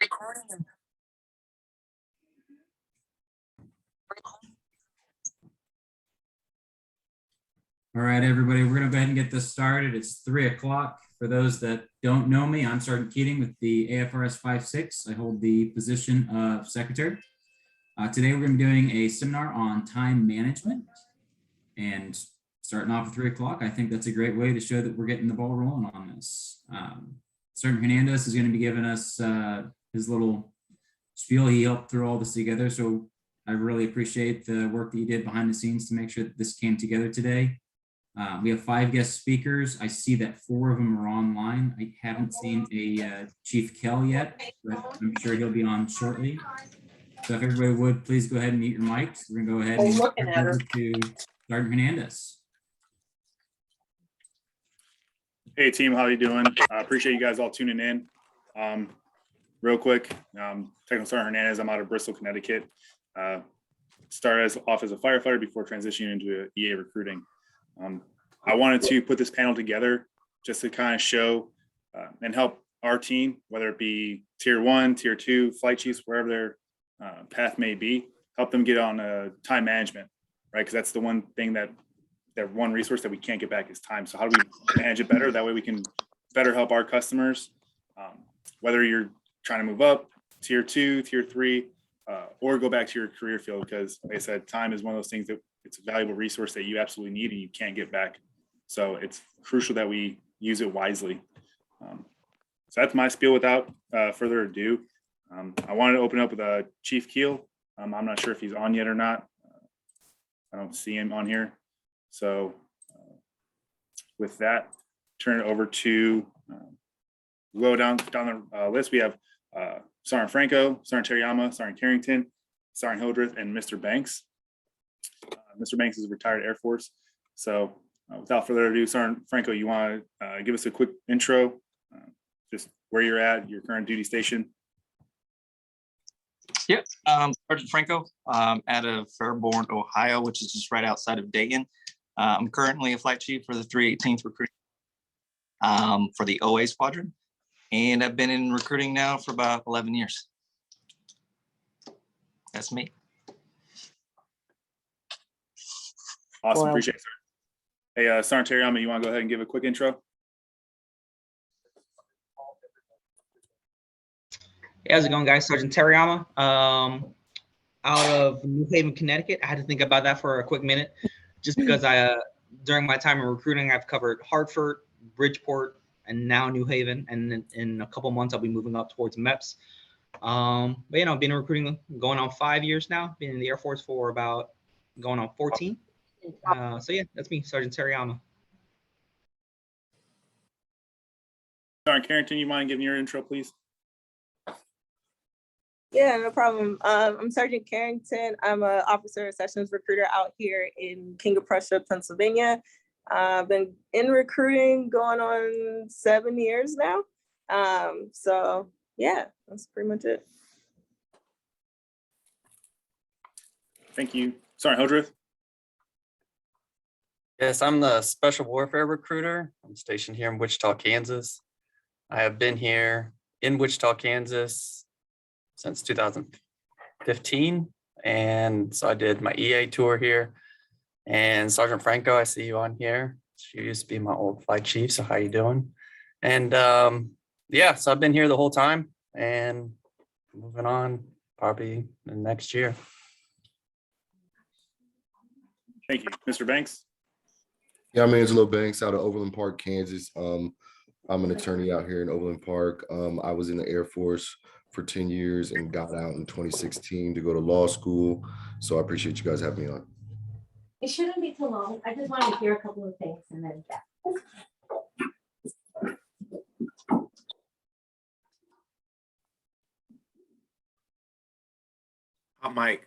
All right, everybody, we're going to go ahead and get this started. It's 3 o'clock. For those that don't know me, I'm Sergeant Keating with the AFRS 5-6. I hold the position of secretary. Today, we're going to be doing a seminar on time management. And starting off at 3 o'clock, I think that's a great way to show that we're getting the ball rolling on this. Sergeant Hernandez is going to be giving us his little spiel. He helped throw all this together. So I really appreciate the work that you did behind the scenes to make sure that this came together today. We have 5 guest speakers. I see that 4 of them are online. I haven't seen a Chief Kell yet, but I'm sure he'll be on shortly. So if everybody would, please go ahead and mute your mics. We're gonna go ahead and turn over to Sergeant Hernandez. Hey team, how you doing? I appreciate you guys all tuning in. Real quick, Technical Sergeant Hernandez. I'm out of Bristol, Connecticut. Started off as a firefighter before transitioning into EA recruiting. I wanted to put this panel together just to kind of show and help our team, whether it be tier 1, tier 2, flight chiefs, wherever their path may be, help them get on time management, right? Because that's the one thing that one resource that we can't get back is time. So how do we manage it better? That way we can better help our customers, whether you're trying to move up tier 2, tier 3, or go back to your career field. Because like I said, time is one of those things that it's a valuable resource that you absolutely need and you can't get back. So it's crucial that we use it wisely. So that's my spiel without further ado. I wanted to open up with Chief Keel. I'm not sure if he's on yet or not. I don't see him on here. So with that, turn it over to go down the list. We have Sergeant Franco, Sergeant Teriyama, Sergeant Carrington, Sergeant Hildreth, and Mr. Banks. Mr. Banks is a retired Air Force. So without further ado, Sergeant Franco, you want to give us a quick intro, just where you're at, your current duty station? Yep, Sergeant Franco, out of Fairborn, Ohio, which is just right outside of Dayton. I'm currently a flight chief for the 318th recruiting for the OA squadron, and I've been in recruiting now for about 11 years. That's me. Awesome, appreciate it, sir. Hey, Sergeant Teriyama, you want to go ahead and give a quick intro? Hey, how's it going, guys? Sergeant Teriyama, out of New Haven, Connecticut. I had to think about that for a quick minute, just because during my time in recruiting, I've covered Hartford, Bridgeport, and now New Haven. And in a couple months, I'll be moving up towards MEPS. But you know, I've been in recruiting going on 5 years now. Been in the Air Force for about going on 14. So yeah, that's me, Sergeant Teriyama. Sergeant Carrington, you mind giving your intro, please? Yeah, no problem. I'm Sergeant Carrington. I'm an officer sessions recruiter out here in King of Prussia, Pennsylvania. I've been in recruiting going on 7 years now. So yeah, that's pretty much it. Thank you. Sergeant Hildreth. Yes, I'm the Special Warfare Recruiter. I'm stationed here in Wichita, Kansas. I have been here in Wichita, Kansas since 2015. And so I did my EA tour here. And Sergeant Franco, I see you on here. She used to be my old flight chief, so how you doing? And yeah, so I've been here the whole time and moving on probably the next year. Thank you. Mr. Banks. Yeah, I'm Angelo Banks out of Overland Park, Kansas. I'm an attorney out here in Overland Park. I was in the Air Force for 10 years and got out in 2016 to go to law school. So I appreciate you guys having me on. It shouldn't be too long. I just want to hear a couple of things and then Mike.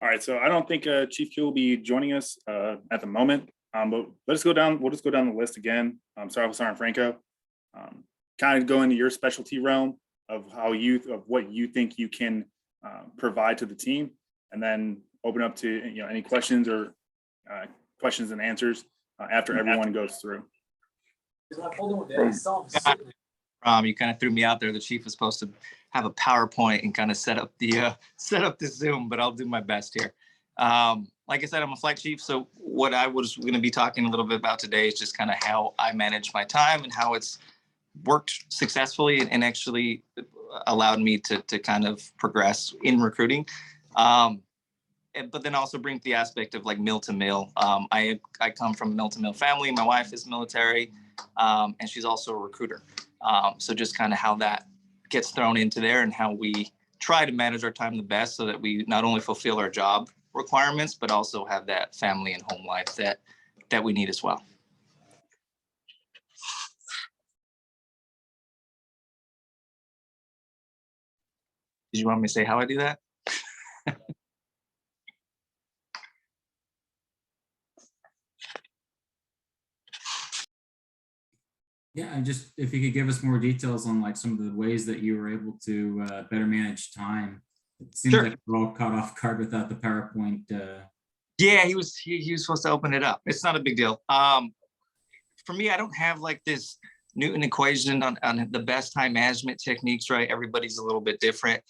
All right, so I don't think Chief Q will be joining us at the moment. But we'll just go down the list again. Start with Sergeant Franco. Kind of go into your specialty realm of what you think you can provide to the team, and then open up to any questions or questions and answers after everyone goes through. You kind of threw me out there. The chief was supposed to have a PowerPoint and kind of set up the Zoom, but I'll do my best here. Like I said, I'm a flight chief. So what I was going to be talking a little bit about today is just kind of how I manage my time and how it's worked successfully and actually allowed me to kind of progress in recruiting. But then also bring the aspect of like mill to mill. I come from a mill to mill family. My wife is military, and she's also a recruiter. So just kind of how that gets thrown into there and how we try to manage our time the best so that we not only fulfill our job requirements, but also have that family and home life that we need as well. Did you want me to say how I do that? Yeah, and just if you could give us more details on like some of the ways that you were able to better manage time. It seems Sure. like we're all caught off guard without the PowerPoint. Yeah, he was supposed to open it up. It's not a big deal. For me, I don't have like this Newton equation on the best time management techniques, right? Everybody's a little bit different.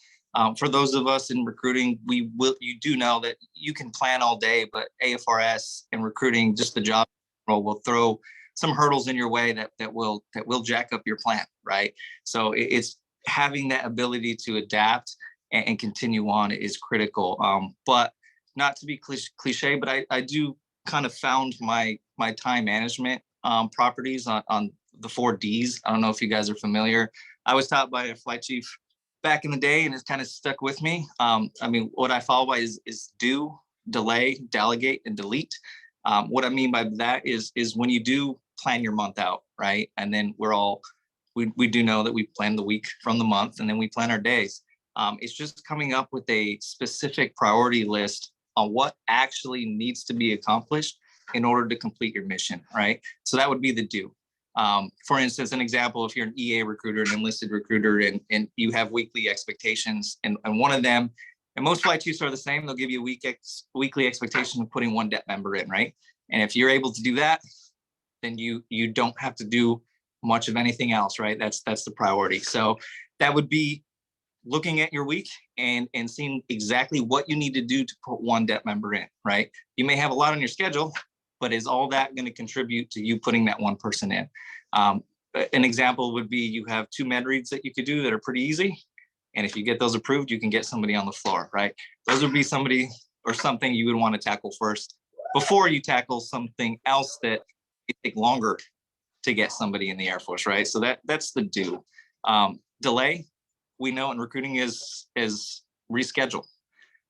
For those of us in recruiting, you do know that you can plan all day, but AFRS and recruiting, just the job role, will throw some hurdles in your way that will jack up your plan, right? So it's having that ability to adapt and continue on is critical. But not to be cliche, but I do kind of found my time management properties on the 4 Ds. I don't know if you guys are familiar. I was taught by a flight chief back in the day, and it's kind of stuck with me. I mean, what I follow by is do, delay, delegate, and delete. What I mean by that is when you do plan your month out, right? And then we do know that we plan the week from the month, and then we plan our days. It's just coming up with a specific priority list on what actually needs to be accomplished in order to complete your mission, right? So that would be the do. For instance, an example, if you're an EA recruiter, an enlisted recruiter, and you have weekly expectations, and one of them, and most flight chiefs are the same, they'll give you a weekly expectation of putting 1 DEP member in, right? And if you're able to do that, then you don't have to do much of anything else, right? That's the priority. So that would be looking at your week and seeing exactly what you need to do to put 1 DEP member in, right? You may have a lot on your schedule, but is all that going to contribute to you putting that one person in? An example would be you have 2 med reads that you could do that are pretty easy. And if you get those approved, you can get somebody on the floor, right? Those would be somebody or something you would want to tackle first before you tackle something else that it take longer to get somebody in the Air Force, right? So that's the do. Delay, we know in recruiting is reschedule.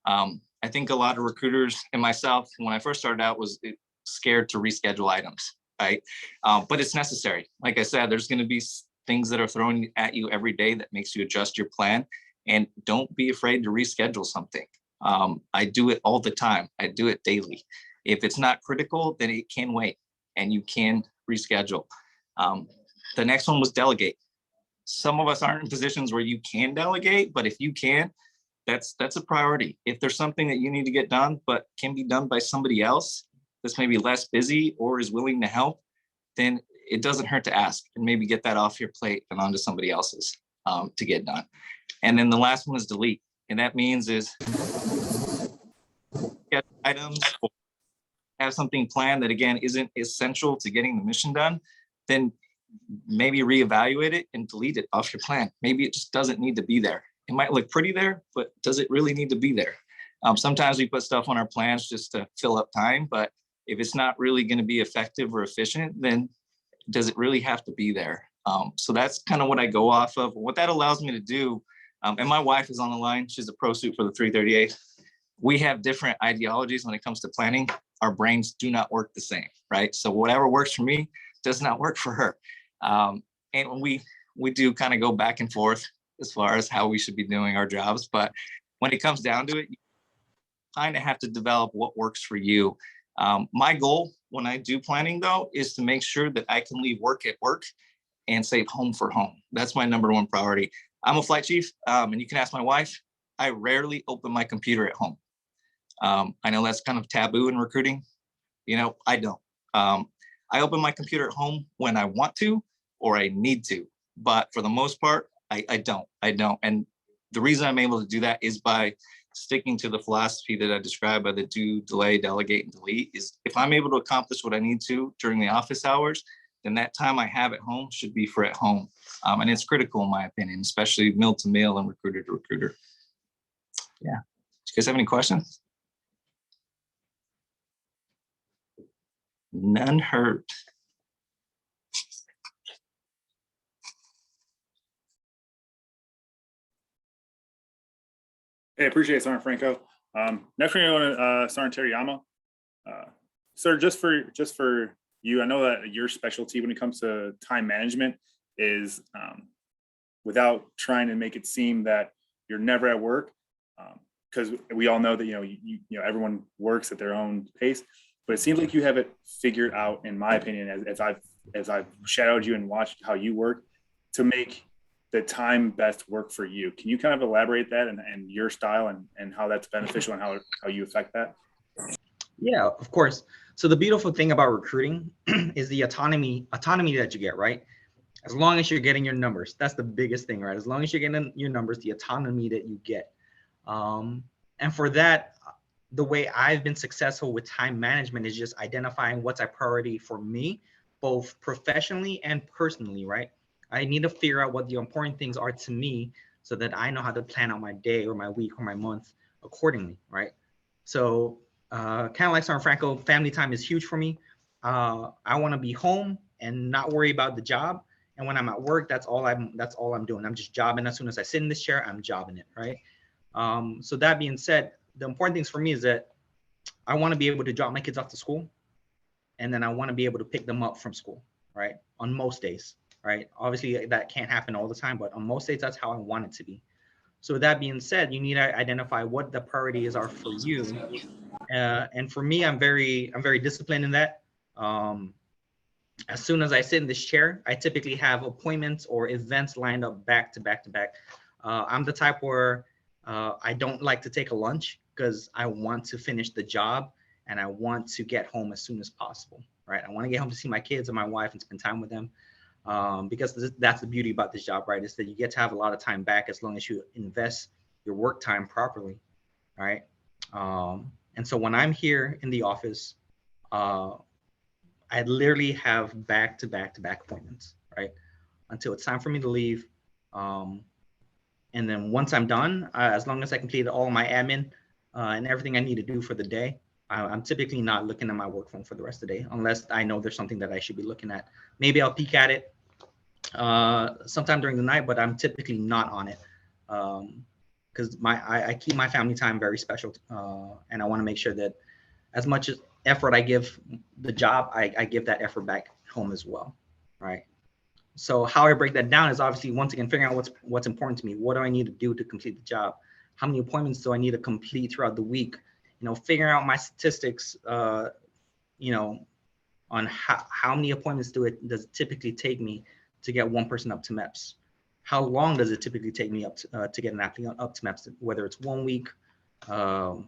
I think a lot of recruiters and myself, when I first started out, was scared to reschedule items, right? But it's necessary. Like I said, there's going to be things that are thrown at you every day that makes you adjust your plan, and don't be afraid to reschedule something. I do it all the time. I do it daily. If it's not critical, then it can wait and you can reschedule. The next one was delegate. Some of us aren't in positions where you can delegate, but if you can, that's a priority. If there's something that you need to get done, but can be done by somebody else that's maybe less busy or is willing to help, then it doesn't hurt to ask and maybe get that off your plate and onto somebody else's to get done. And then the last one is delete. And that means is get items, or have something planned that again isn't essential to getting the mission done, then maybe reevaluate it and delete it off your plan. Maybe it just doesn't need to be there. It might look pretty there, but does it really need to be there? Sometimes we put stuff on our plans just to fill up time, but if it's not really going to be effective or efficient, then does it really have to be there? So that's kind of what I go off of. What that allows me to do, and my wife is on the line. She's a pro suit for the 338. We have different ideologies when it comes to planning. Our brains do not work the same, right? So whatever works for me does not work for her. And we do kind of go back and forth as far as how we should be doing our jobs. But when it comes down to it, you kind of have to develop what works for you. My goal when I do planning though, is to make sure that I can leave work at work and save home for home. That's my number one priority. I'm a flight chief, and you can ask my wife, I rarely open my computer at home. I know that's kind of taboo in recruiting. I don't. I open my computer at home when I want to or I need to, but for the most part, I don't. And the reason I'm able to do that is by sticking to the philosophy that I described by the do, delay, delegate, and delete. Is if I'm able to accomplish what I need to during the office hours, then that time I have at home should be for at home. And it's critical in my opinion, especially mill to mill and recruiter to recruiter. Yeah. Do you guys have any questions? None heard. Hey, appreciate it, Sergeant Franco. Next we're going to Sergeant Teriyama. Sir, just for you, I know that your specialty when it comes to time management is without trying to make it seem that you're never at work, because we all know that you know everyone works at their own pace, but it seems like you have it figured out, in my opinion, as I've shadowed you and watched how you work to make the time best work for you. Can you kind of elaborate that and your style and how that's beneficial and how you affect that? Yeah, of course. So the beautiful thing about recruiting is the autonomy that you get, right? As long as you're getting your numbers, that's the biggest thing, right? As long as you're getting your numbers, the autonomy that you get. And for that, the way I've been successful with time management is just identifying what's a priority for me, both professionally and personally, right? I need to figure out what the important things are to me so that I know how to plan out my day or my week or my month accordingly, right? So kind of like Sergeant Franco, family time is huge for me. I want to be home and not worry about the job. And when I'm at work, that's all I'm doing. I'm just jobbing. As soon as I sit in this chair, I'm jobbing it, right? So that being said, the important things for me is that I want to be able to drop my kids off to school, and then I want to be able to pick them up from school, right? On most days, right? Obviously, that can't happen all the time, but on most days, that's how I want it to be. So with that being said, you need to identify what the priorities are for you. And for me, I'm very disciplined in that. As soon as I sit in this chair, I typically have appointments or events lined up back to back to back. I'm the type where I don't like to take a lunch because I want to finish the job and I want to get home as soon as possible, right? I want to get home to see my kids and my wife and spend time with them, because that's the beauty about this job, right? Is that you get to have a lot of time back as long as you invest your work time properly, right? And so when I'm here in the office, I literally have back to back appointments, right? Until it's time for me to leave. And then once I'm done, as long as I completed all my admin and everything I need to do for the day, I'm typically not looking at my work phone for the rest of the day, unless I know there's something that I should be looking at. Maybe I'll peek at it sometime during the night, but I'm typically not on it because I keep my family time very special, and I want to make sure that as much as effort I give the job, I give that effort back home as well, right? So how I break that down is obviously, once again, figuring out what's important to me. What do I need to do to complete the job? How many appointments do I need to complete throughout the week? Figuring out my statistics, on how many appointments does it typically take me to get one person up to MEPS? How long does it typically take me to get an applicant up to MEPS? Whether it's 1 week, 2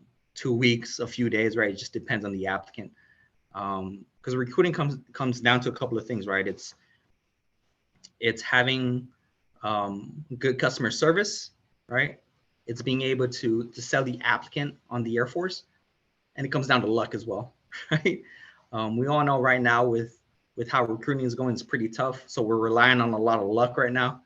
weeks, a few days, right? It just depends on the applicant. Because recruiting comes down to a couple of things, right? It's having good customer service, right? It's being able to sell the applicant on the Air Force, and it comes down to luck as well, right? We all know right now with how recruiting is going, it's pretty tough. So we're relying on a lot of luck right now.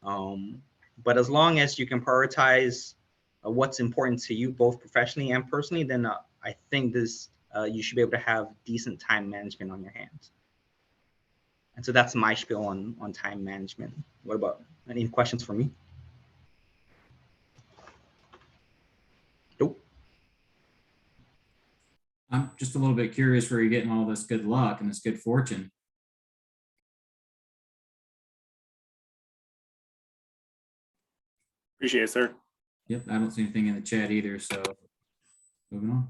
But as long as you can prioritize what's important to you, both professionally and personally, then I think you should be able to have decent time management on your hands. And so that's my spiel on time management. What about any questions for me? Nope. I'm just a little bit curious where you're getting all this good luck and this good fortune. Appreciate it, sir. Yep, I don't see anything in the chat either, so moving on.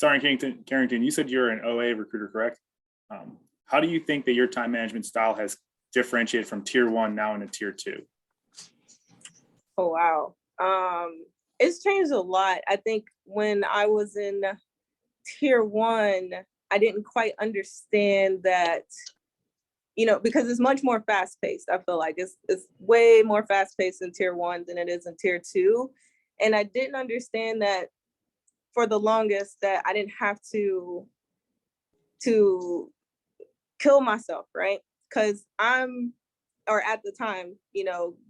Sergeant Carrington, you said you're an OA recruiter, correct? How do you think that your time management style has differentiated from tier 1 now into tier 2? Oh, wow. It's changed a lot. I think when I was in tier 1, I didn't quite understand that, because it's much more fast paced. I feel like it's way more fast paced in tier 1 than it is in tier 2. And I didn't understand that for the longest, that I didn't have to kill myself, right? Because at the time,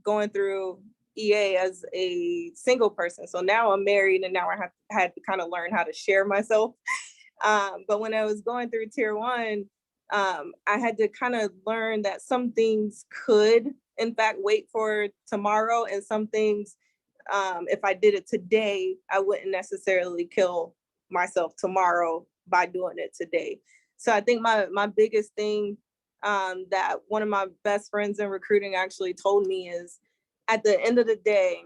going through EA as a single person. So now I'm married, and now I had to kind of learn how to share myself. But when I was going through tier 1, I had to kind of learn that some things could, in fact, wait for tomorrow, and some things, if I did it today, I wouldn't necessarily kill myself tomorrow by doing it today. So I think my biggest thing that one of my best friends in recruiting actually told me is, at the end of the day,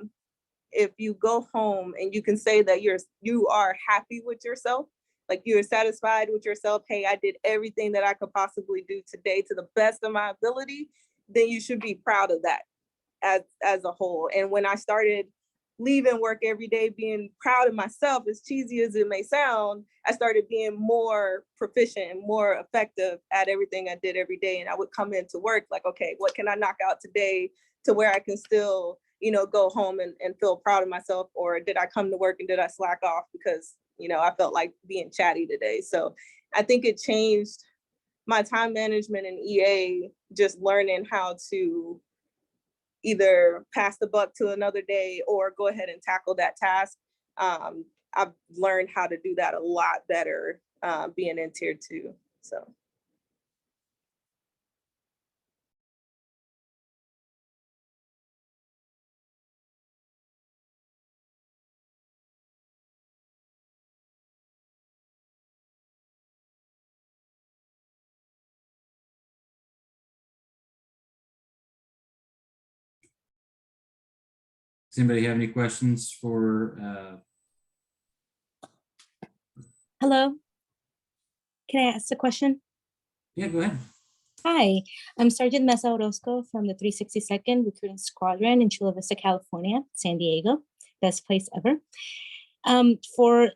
if you go home and you can say that you are happy with yourself, like you're satisfied with yourself, hey, I did everything that I could possibly do today to the best of my ability, then you should be proud of that as a whole. And when I started leaving work every day being proud of myself, as cheesy as it may sound, I started being more proficient and more effective at everything I did every day. And I would come into work like, okay, what can I knock out today to where I can still, go home and feel proud of myself? Or did I come to work and did I slack off because, I felt like being chatty today? So I think it changed my time management in EA, just learning how to either pass the buck to another day or go ahead and tackle that task. I've learned how to do that a lot better being in tier 2. So. Does anybody have any questions for? Hello. Can I ask a question? Yeah, go ahead. Hi, I'm Sergeant Mesa Orozco from the 362nd Recruiting Squadron in Chula Vista, California, San Diego, best place ever. For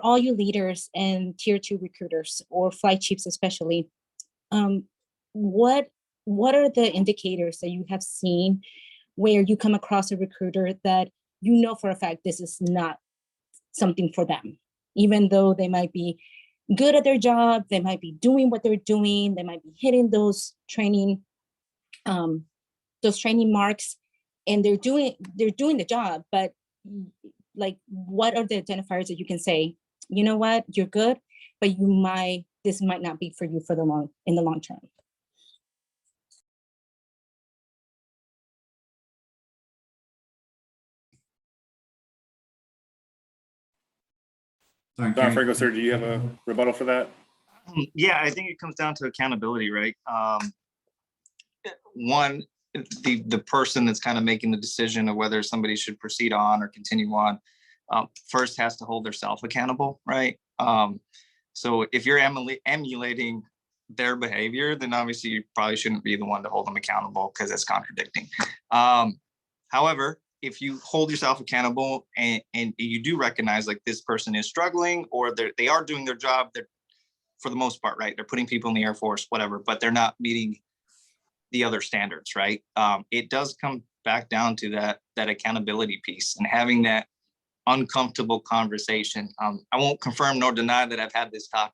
all you leaders and tier 2 recruiters or flight chiefs especially, what are the indicators that you have seen where you come across a recruiter that for a fact this is not something for them, even though they might be good at their job, they might be doing what they're doing, they might be hitting those training marks, and they're doing the job, but like, what are the identifiers that you can say, you know what, you're good, but this might not be for you in the long term? Sorry, Don Franco, sir, do you have a rebuttal for that? Yeah, I think it comes down to accountability, right? One, the person that's kind of making the decision of whether somebody should proceed on or continue on, first has to hold themselves accountable, right? So if you're emulating their behavior, then obviously you probably shouldn't be the one to hold them accountable, because it's contradicting. However, if you hold yourself accountable and you do recognize like this person is struggling, or they are doing their job, they're, for the most part, right, they're putting people in the Air Force, whatever, but they're not meeting the other standards, right? It does come back down to that accountability piece and having that uncomfortable conversation. I won't confirm nor deny that I've had this talk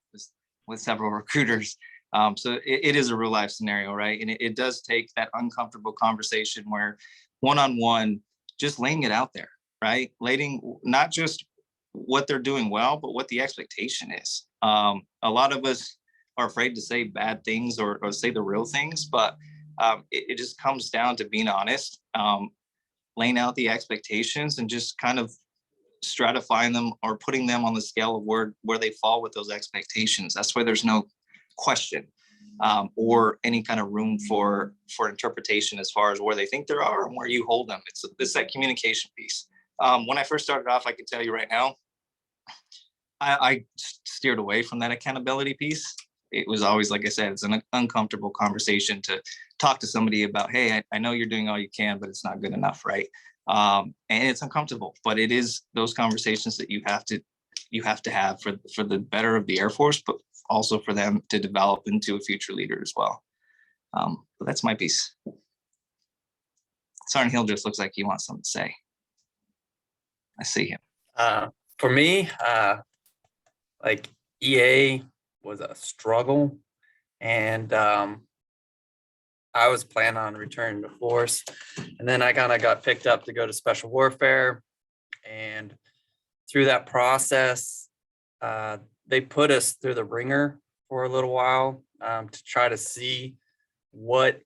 with several recruiters. So it is a real life scenario, right? And it does take that uncomfortable conversation where one-on-one, just laying it out there, right? Laying not just what they're doing well, but what the expectation is. A lot of us are afraid to say bad things or say the real things, but it just comes down to being honest, laying out the expectations and just kind of stratifying them or putting them on the scale of where they fall with those expectations. That's why there's no question or any kind of room for interpretation as far as where they think they are and where you hold them. It's that communication piece. When I first started off, I can tell you right now, I steered away from that accountability piece. It was always, like I said, it's an uncomfortable conversation to talk to somebody about, hey, I know you're doing all you can, but it's not good enough, right? And it's uncomfortable, but it is those conversations that you have to have for the better of the Air Force, but also for them to develop into a future leader as well. But that's my piece. Sergeant Hill just looks like he wants something to say. I see him. For me, like EA was a struggle, and I was planning on returning to force, and then I kind of got picked up to go to special warfare, and through that process, they put us through the ringer for a little while to try to see what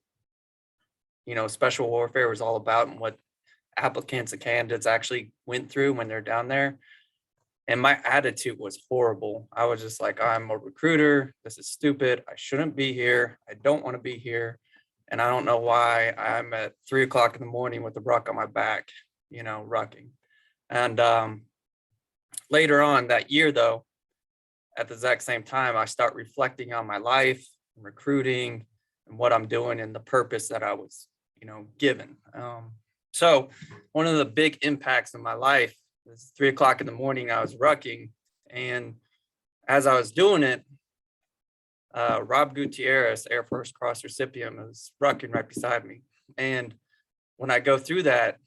special warfare was all about and what applicants and candidates actually went through when they're down there. And my attitude was horrible. I was just like, I'm a recruiter. This is stupid. I shouldn't be here. I don't want to be here. And I don't know why I'm at 3 o'clock in the morning with the ruck on my back, rucking. And later on that year, though, at the exact same time, I start reflecting on my life, recruiting, and what I'm doing and the purpose that I was, given. So one of the big impacts in my life is 3 o'clock in the morning, I was rucking. And as I was doing it, Rob Gutierrez, Air Force Cross recipient, was rucking right beside me. And when I go through that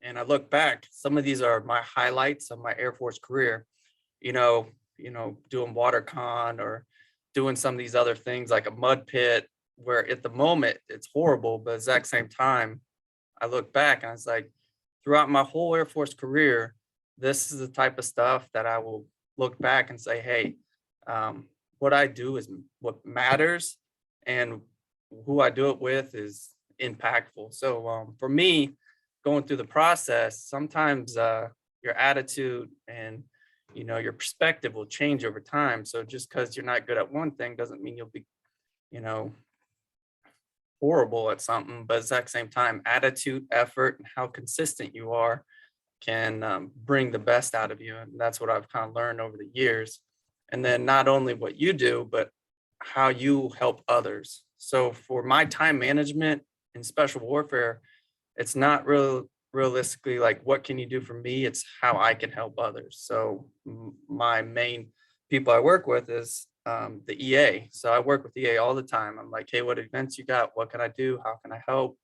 and I look back, some of these are my highlights of my Air Force career, doing water con or doing some of these other things like a mud pit, where at the moment it's horrible, but at the exact same time, I look back and I was like, throughout my whole Air Force career, this is the type of stuff that I will look back and say, hey, what I do is what matters, and who I do it with is impactful. So for me, going through the process, sometimes your attitude and your perspective will change over time. So just because you're not good at one thing doesn't mean you'll be, horrible at something. But at the same time, attitude, effort, and how consistent you are can bring the best out of you. And that's what I've kind of learned over the years. And then not only what you do, but how you help others. So for my time management in special warfare, it's not realistically like, what can you do for me? It's how I can help others. So my main people I work with is the EA. So I work with EA all the time. I'm like, hey, what events you got? What can I do? How can I help?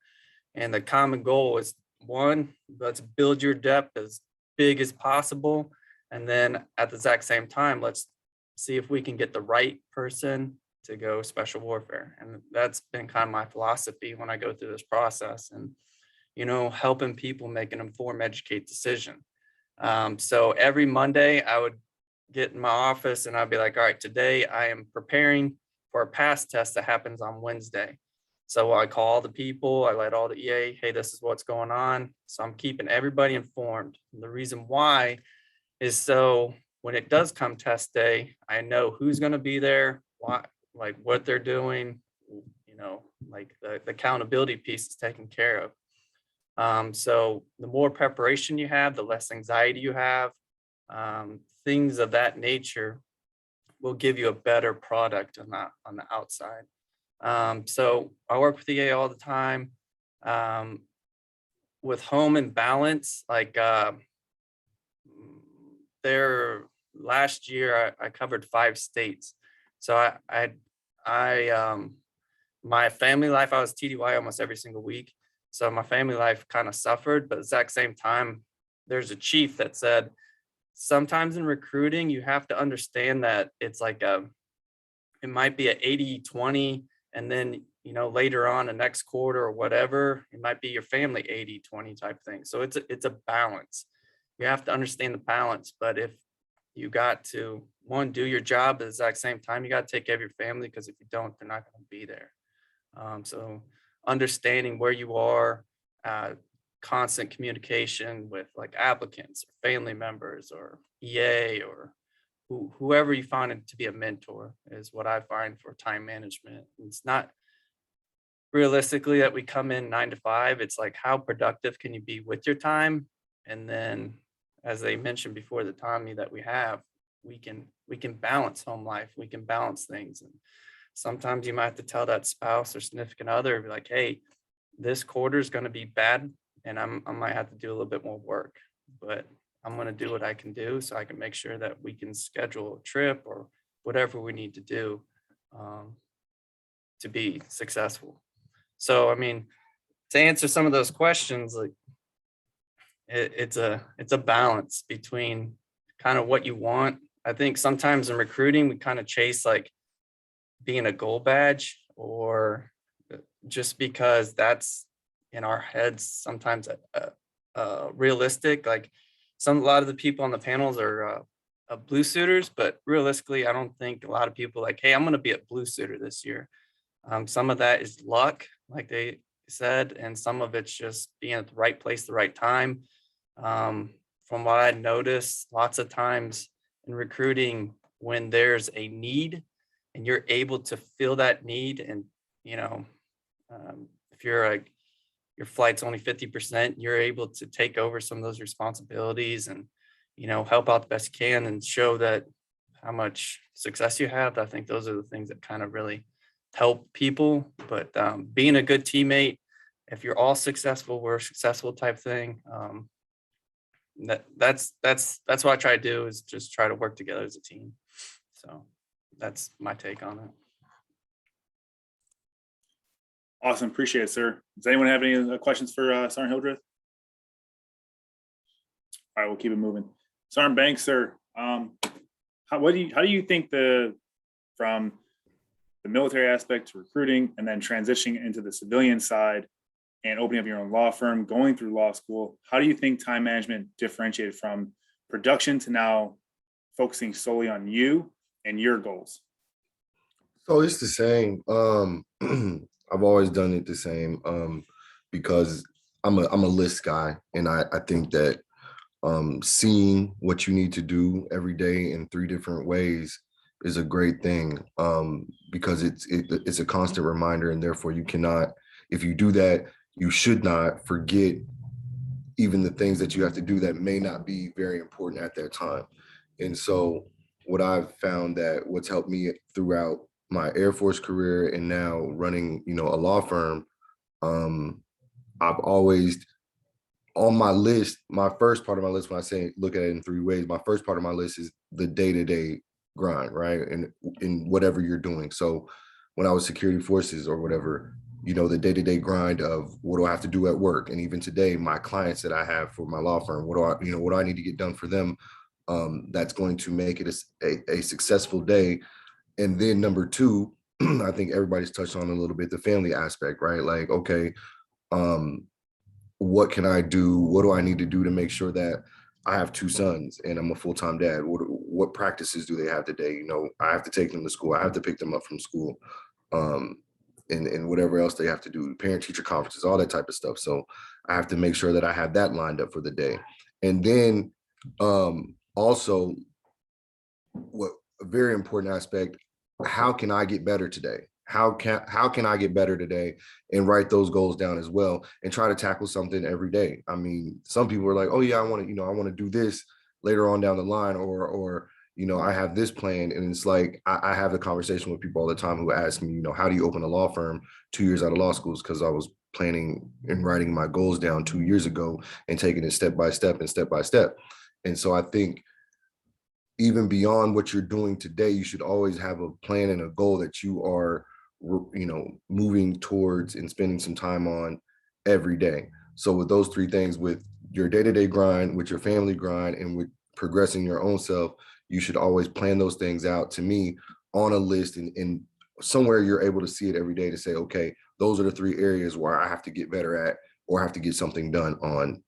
And the common goal is, one, let's build your depth as big as possible. And then at the exact same time, let's see if we can get the right person to go special warfare. And that's been kind of my philosophy when I go through this process, and helping people make an informed, educated decision. So every Monday I would get in my office and I'd be like, all right, today I am preparing for a pass test that happens on Wednesday. So I call the people, I let all the EA, hey, this is what's going on. So I'm keeping everybody informed. And the reason why is so when it does come test day, I know who's going to be there, what they're doing, like the accountability piece is taken care of. So the more preparation you have, the less anxiety you have, things of that nature will give you a better product on the outside. So I work with EA all the time. With home and balance, like last year I covered 5 states. So my family life, I was TDY almost every single week. So my family life kind of suffered, but at the exact same time, there's a chief that said, sometimes in recruiting, you have to understand that it's like it might be an 80-20, and then, later on the next quarter or whatever, it might be your family 80-20 type thing. So it's a balance. You have to understand the balance, but if you got to, one, do your job, at the exact same time, you got to take care of your family, because if you don't, they're not going to be there. So understanding where you are, constant communication with like applicants or family members or EA or whoever you find it to be a mentor is what I find for time management. It's not realistically that we come in 9 to 5. It's like, how productive can you be with your time? And then, as they mentioned before, the autonomy that we have, we can balance home life, we can balance things. And sometimes you might have to tell that spouse or significant other, be like, hey, this quarter is going to be bad and I might have to do a little bit more work, but I'm going to do what I can do so I can make sure that we can schedule a trip or whatever we need to do to be successful. So, I mean, to answer some of those questions, like it's a balance between kind of what you want. I think sometimes in recruiting, we kind of chase like being a gold badge, or just because that's in our heads sometimes realistic. Like a lot of the people on the panels are blue suiters, but realistically, I don't think a lot of people like, hey, I'm going to be a blue suitor this year. Some of that is luck, like they said, and some of it's just being at the right place, the right time. From what I noticed, lots of times in recruiting, when there's a need and you're able to fill that need, and if your flight's only 50%, you're able to take over some of those responsibilities and help out the best you can and show that how much success you have. I think those are the things that kind of really help people. But being a good teammate, if you're all successful, we're successful type thing. That's what I try to do, is just try to work together as a team. So that's my take on it. Awesome. Appreciate it, sir. Does anyone have any questions for Sergeant Hildreth? All right, we'll keep it moving. Sergeant Banks, sir, how do you think from the military aspect to recruiting and then transitioning into the civilian side and opening up your own law firm, going through law school, how do you think time management differentiated from production to now focusing solely on you and your goals? So it's the same. I've always done it the same because I'm a list guy, and I think that seeing what you need to do every day in 3 different ways is a great thing, because it's a constant reminder, and therefore you cannot, if you do that, you should not forget even the things that you have to do that may not be very important at that time. And so what I've found that what's helped me throughout my Air Force career and now running, a law firm, I've always on my list, my first part of my list, when I say look at it in 3 ways, my first part of my list is the day-to-day grind, right? And in whatever you're doing. So when I was security forces or whatever, the day-to-day grind of what do I have to do at work? And even today, my clients that I have for my law firm, what do I need to get done for them? That's going to make it a successful day. And then number 2, I think everybody's touched on a little bit, the family aspect, right? Like, okay, what can I do? What do I need to do to make sure that I have 2 sons and I'm a full-time dad? What practices do they have today? I have to take them to school. I have to pick them up from school, and whatever else they have to do, parent-teacher conferences, all that type of stuff. So I have to make sure that I have that lined up for the day. And then also, what a very important aspect, how can I get better today? How can I get better today, and write those goals down as well and try to tackle something every day. I mean, some people are like, oh yeah, I want to do this later on down the line, or I have this plan. And it's like, I have a conversation with people all the time who ask me, how do you open a law firm 2 years out of law schools? Because I was planning and writing my goals down 2 years ago and taking it step by step and step by step. And so I think even beyond what you're doing today, you should always have a plan and a goal that you are moving towards and spending some time on every day. So with those 3 things, with your day-to-day grind, with your family grind, and with progressing your own self, you should always plan those things out, to me, on a list, and somewhere you're able to see it every day to say, okay, those are the 3 areas where I have to get better at, or have to get something done on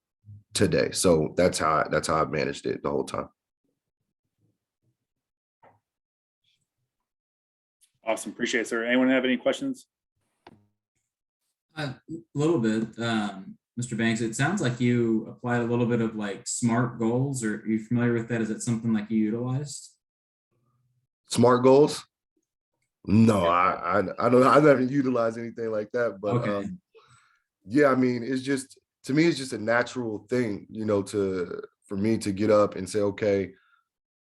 today. So that's how I've managed it the whole time. Awesome. Appreciate it, sir. Anyone have any questions? A little bit, Mr. Banks, it sounds like you applied a little bit of like SMART goals. Or are you familiar with that? Is it something like you utilized? SMART goals? No, I don't. I never utilized anything like that. But okay. Yeah, I mean, it's just, to me, it's just a natural thing, for me to get up and say, okay,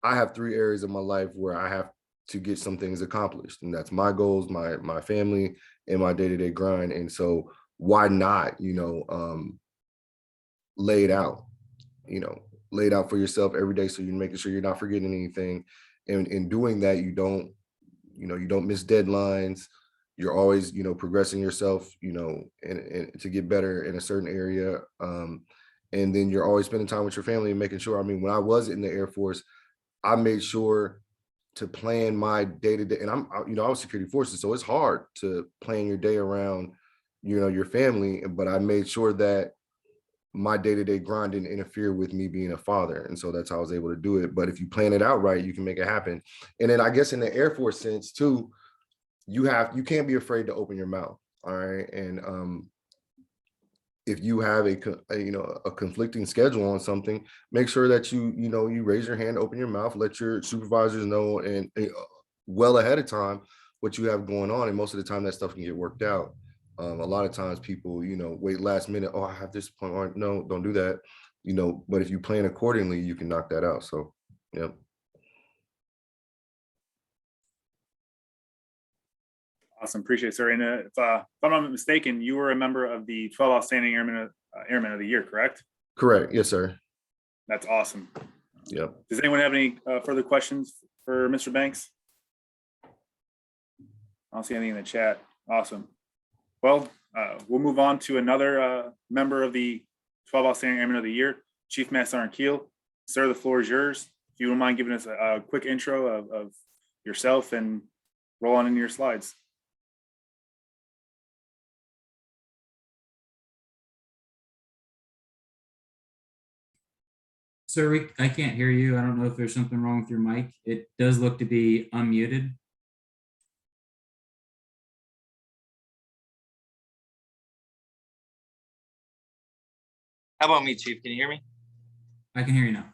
I have 3 areas of my life where I have to get some things accomplished, and that's my goals, my family, and my day-to-day grind. And so why not, lay it out, lay it out for yourself every day, so you're making sure you're not forgetting anything. And in doing that, you don't miss deadlines. You're always, progressing yourself, and to get better in a certain area. And then you're always spending time with your family and making sure. I mean, when I was in the Air Force, I made sure to plan my day to day. And I was security forces, so it's hard to plan your day around, your family. But I made sure that my day-to-day grind didn't interfere with me being a father. And so that's how I was able to do it. But if you plan it out right, you can make it happen. And then I guess in the Air Force sense too, you can't be afraid to open your mouth. All right. And if you have a conflicting schedule on something, make sure that you raise your hand, open your mouth, let your supervisors know, and well ahead of time what you have going on. And most of the time that stuff can get worked out. A lot of times people, wait last minute. Oh, I have this point. No, don't do that. But if you plan accordingly, you can knock that out. So, yeah. Awesome. Appreciate it, sir. And if I'm not mistaken, you were a member of the 12 Outstanding Airmen of the Year, correct? Correct. Yes, sir. That's awesome. Yep. Does anyone have any further questions for Mr. Banks? I don't see anything in the chat. Awesome. Well, we'll move on to another member of the 12 Outstanding Airmen of the Year, Chief Master Sergeant Keel. Sir, the floor is yours. If you don't mind giving us a quick intro of yourself and roll on into your slides. Sir, I can't hear you. I don't know if there's something wrong with your mic. It does look to be unmuted. How about me, Chief? Can you hear me? I can hear you now.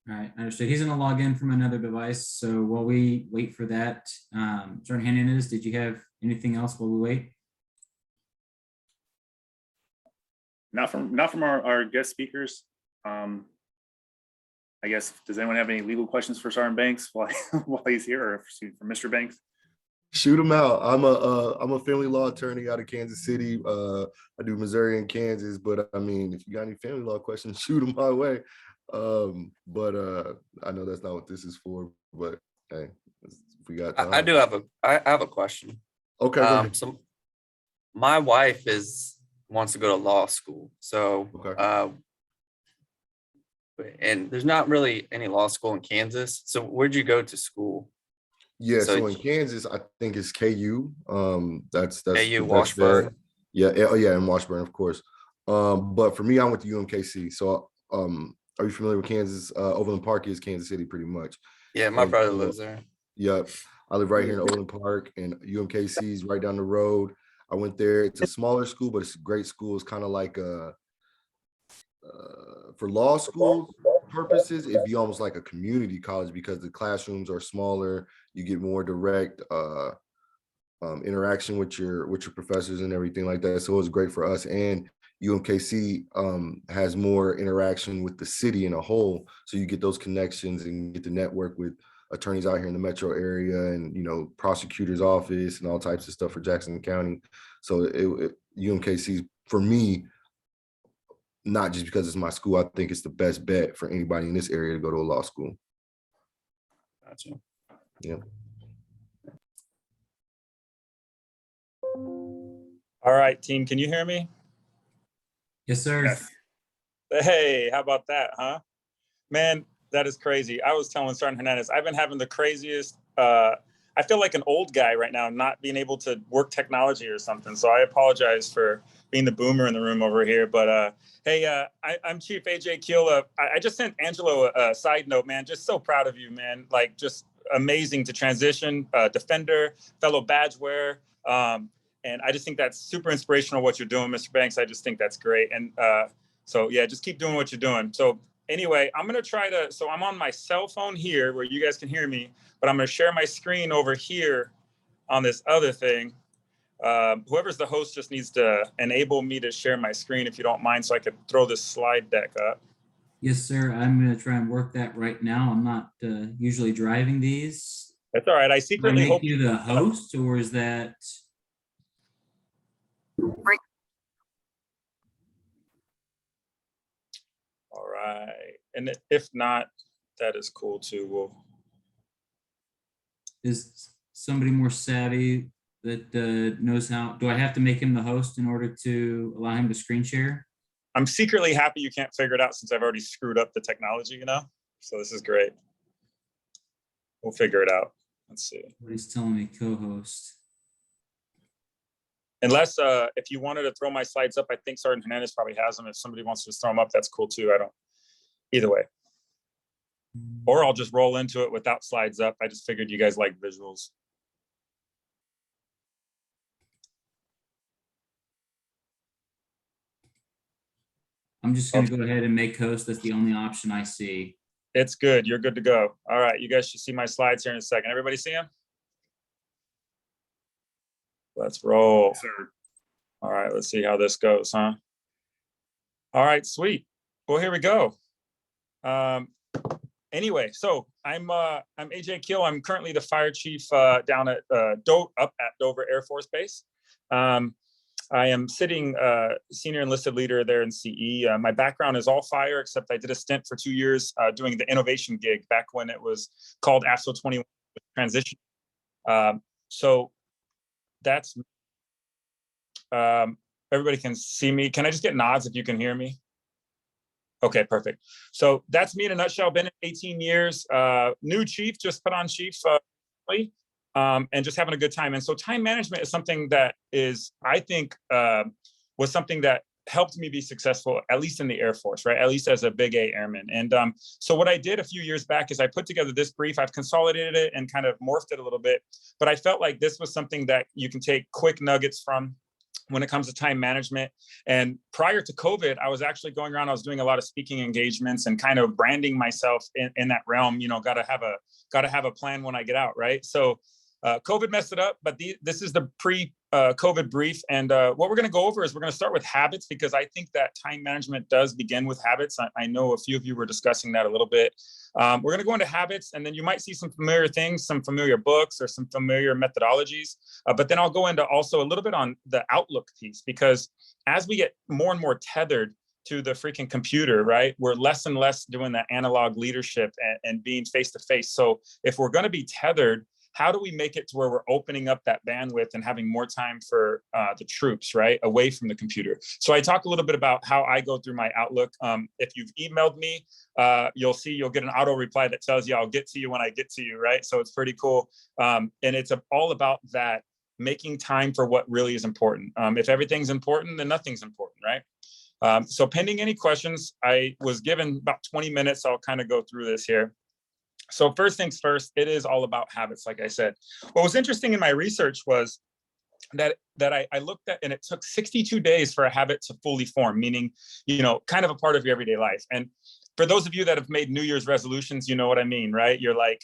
All right, understood. He's gonna log in from another device. So while we wait for that, Sergeant Hernandez, did you have anything else while we wait? Not from our guest speakers. I guess, does anyone have any legal questions for Sergeant Banks while he's here, or for Mr. Banks? Shoot them out. I'm a family law attorney out of Kansas City. I do Missouri and Kansas, but I mean, if you got any family law questions, shoot them my way. But I know that's not what this is for. But hey, we got time. I have a question. Okay. Go ahead. So my wife wants to go to law school. So Okay. And there's not really any law school in Kansas. So where'd you go to school? Yeah, so in Kansas, I think it's KU. That's KU Washburn. Yeah, yeah, in Washburn, of course. But for me, I went to UMKC. So are you familiar with Kansas? Overland Park is Kansas City pretty much. Yeah, my brother lives there. Yep. I live right here in Overland Park, and UMKC is right down the road. I went there. It's a smaller school, but it's a great school. It's kind of like for law school purposes, it'd be almost like a community college because the classrooms are smaller. You get more direct interaction with your professors and everything like that. So it was great for us. And UMKC has more interaction with the city in a whole. So you get those connections and get to network with attorneys out here in the metro area, and prosecutor's office and all types of stuff for Jackson County. So UMKC for me, not just because it's my school, I think it's the best bet for anybody in this area to go to a law school. Gotcha. Yeah. All right, team, can you hear me? Yes, sir. Yes. Hey, how about that, huh? Man, that is crazy. I was telling Sergeant Hernandez, I've been having the craziest I feel like an old guy right now, not being able to work technology or something. So I apologize for being the boomer in the room over here. But hey, I'm Chief AJ Keel. I just sent Angelo a side note, man. Just so proud of you, man. Like, just amazing to transition, defender, fellow badge wearer. And I just think that's super inspirational what you're doing, Mr. Banks. I just think that's great. And so, yeah, just keep doing what you're doing. So anyway, I'm going to try to, so I'm on my cell phone here where you guys can hear me, but I'm going to share my screen over here on this other thing. Whoever's the host just needs to enable me to share my screen, if you don't mind, so I could throw this slide deck up. Yes, sir. I'm going to try and work that right now. I'm not usually driving these. That's all right. I Do I secretly make hope you the host, or is that? All right. And if not, that is cool too. Is somebody more savvy that knows how? Do I have to make him the host in order to allow him to screen share? I'm secretly happy you can't figure it out since I've already screwed up the technology, you know? So this is great. We'll figure it out. Let's see. What he's telling me, co-host. Unless if you wanted to throw my slides up, I think Sergeant Hernandez probably has them. If somebody wants to just throw them up, that's cool too. I don't, either way. Or I'll just roll into it without slides up. I just figured you guys like visuals. I'm just going to go ahead and make host. That's the only option I see. It's good. You're good to go. All right. You guys should see my slides here in a second. Everybody see them? Let's roll. All right. Let's see how this goes, huh? All right. Sweet. Well, here we go. Anyway, so I'm AJ Keel. I'm currently the fire chief down at up at Dover Air Force Base. I am sitting senior enlisted leader there in CE. My background is all fire, except I did a stint for 2 years doing the innovation gig back when it was called AFSO 21 transition. So that's, everybody can see me. Can I just get nods if you can hear me? Okay, perfect. So that's me in a nutshell. Been in 18 years, new chief, just put on chief, and just having a good time. And so time management is something that is, I think, was something that helped me be successful, at least in the Air Force, right? At least as a big A airman. And so what I did a few years back is I put together this brief. I've consolidated it and kind of morphed it a little bit, but I felt like this was something that you can take quick nuggets from when it comes to time management. And prior to COVID, I was actually going around, I was doing a lot of speaking engagements and kind of branding myself in that realm, you know, gotta have a plan when I get out, right? So COVID messed it up, but this is the pre-COVID brief. And what we're gonna go over is we're gonna start with habits, because I think that time management does begin with habits. I know a few of you were discussing that a little bit. We're gonna go into habits, and then you might see some familiar things, some familiar books or some familiar methodologies. But then I'll go into also a little bit on the outlook piece, because as we get more and more tethered to the freaking computer, right? We're less and less doing that analog leadership and being face to face. So if we're gonna be tethered, how do we make it to where we're opening up that bandwidth and having more time for the troops, right? Away from the computer. So I talk a little bit about how I go through my Outlook. If you've emailed me, you'll get an auto reply that tells you I'll get to you when I get to you, right? So it's pretty cool. And it's all about that, making time for what really is important. If everything's important, then nothing's important, right? So pending any questions, I was given about 20 minutes. I'll kind of go through this here. So first things first, it is all about habits, like I said. What was interesting in my research was that I looked at, and it took 62 days for a habit to fully form, meaning, you know, kind of a part of your everyday life. And for those of you that have made New Year's resolutions, you know what I mean, right? You're like,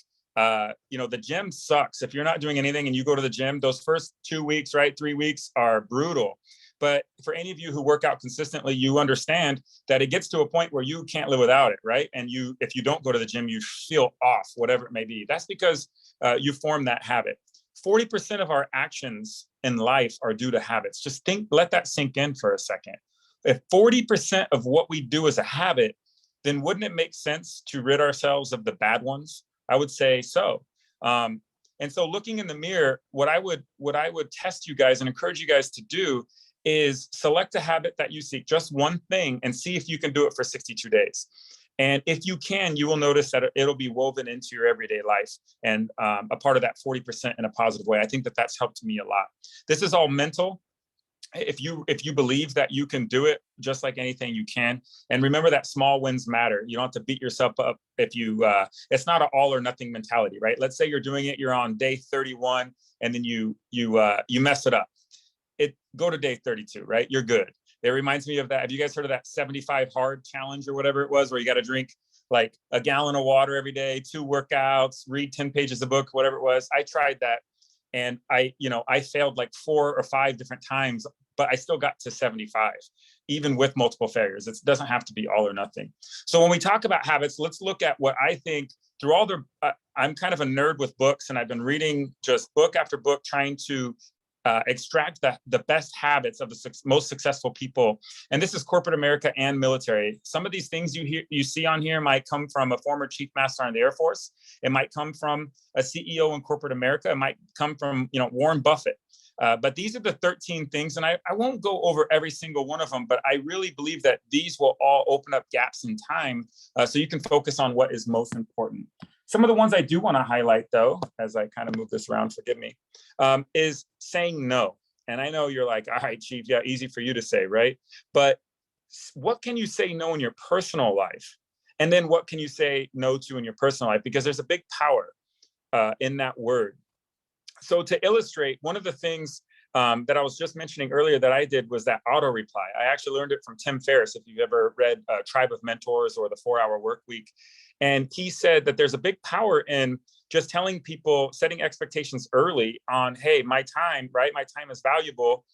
you know, the gym sucks. If you're not doing anything and you go to the gym, those first 2 weeks, right, 3 weeks are brutal. But for any of you who work out consistently, you understand that it gets to a point where you can't live without it, right? And if you don't go to the gym, you feel off, whatever it may be. That's because you form that habit. 40% of our actions in life are due to habits. Just let that sink in for a second. If 40% of what we do is a habit, then wouldn't it make sense to rid ourselves of the bad ones? I would say so. And so looking in the mirror, what I would test you guys and encourage you guys to do is select a habit that you seek, just one thing, and see if you can do it for 62 days. And if you can, you will notice that it'll be woven into your everyday life and a part of that 40% in a positive way. I think that that's helped me a lot. This is all mental. If you believe that you can do it, just like anything, you can. And remember that small wins matter. You don't have to beat yourself up if you, it's not an all or nothing mentality, right? Let's say you're doing it, you're on day 31, and then you mess it up. Go to day 32, right? You're good. It reminds me of that. Have you guys heard of that 75 hard challenge or whatever it was, where you got to drink like a gallon of water every day, 2 workouts, read 10 pages of book, whatever it was? I tried that. And I failed like 4 or 5 different times, but I still got to 75, even with multiple failures. It doesn't have to be all or nothing. So when we talk about habits, let's look at what I think through all the, I'm kind of a nerd with books, and I've been reading just book after book, trying to extract the best habits of the most successful people. And this is corporate America and military. Some of these things you see on here might come from a former chief master in the Air Force. It might come from a CEO in corporate America. It might come from Warren Buffett. But these are the 13 things, and I won't go over every single one of them, but I really believe that these will all open up gaps in time so you can focus on what is most important. Some of the ones I do want to highlight, though, as I kind of move this around, forgive me, is saying no. And I know you're like, all right, Chief, yeah, easy for you to say, right? But what can you say no in your personal life? And then what can you say no to in your personal life? Because there's a big power in that word. So to illustrate, one of the things that I was just mentioning earlier that I did was that auto reply. I actually learned it from Tim Ferriss, if you've ever read Tribe of Mentors or the 4-Hour Work Week. And he said that there's a big power in just telling people, setting expectations early on, hey, my time, right? My time is valuable,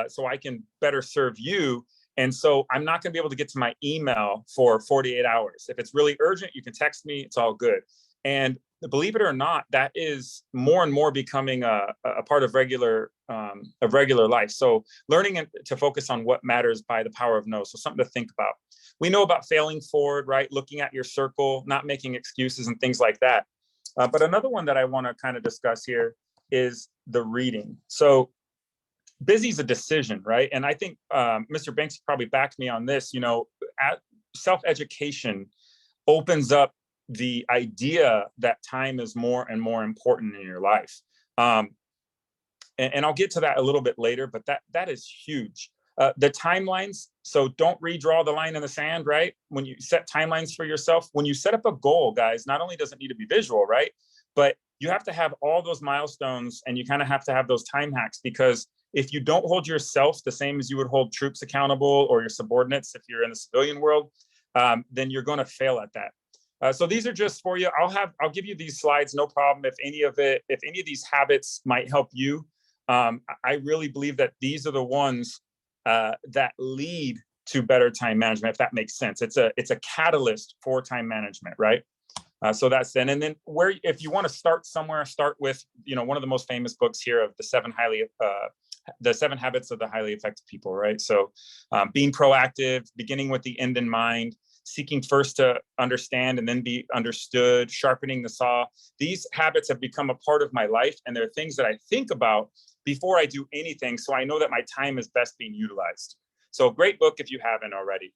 so I can better serve you. And so I'm not going to be able to get to my email for 48 hours. If it's really urgent, you can text me. It's all good. And believe it or not, that is more and more becoming a part of regular life. So learning to focus on what matters by the power of no. So something to think about. We know about failing forward, right? Looking at your circle, not making excuses and things like that. But another one that I want to kind of discuss here is the reading. So busy is a decision, right? And I think Mr. Banks probably backed me on this. Self-education opens up the idea that time is more and more important in your life. And I'll get to that a little bit later, but that is huge. The timelines, so don't redraw the line in the sand, right? When you set timelines for yourself, when you set up a goal, guys, not only does it need to be visual, right? But you have to have all those milestones, and you kind of have to have those time hacks, because if you don't hold yourself the same as you would hold troops accountable, or your subordinates, if you're in the civilian world, then you're going to fail at that. So these are just for you. I'll give you these slides, no problem. If any of these habits might help you, I really believe that these are the ones that lead to better time management, if that makes sense. It's a catalyst for time management, right? So that's then. And then if you want to start somewhere, start with one of the most famous books here of the 7 habits of the highly effective people, right? So being proactive, beginning with the end in mind, seeking first to understand and then be understood, sharpening the saw. These habits have become a part of my life, and they're things that I think about before I do anything, so I know that my time is best being utilized. So great book if you haven't already.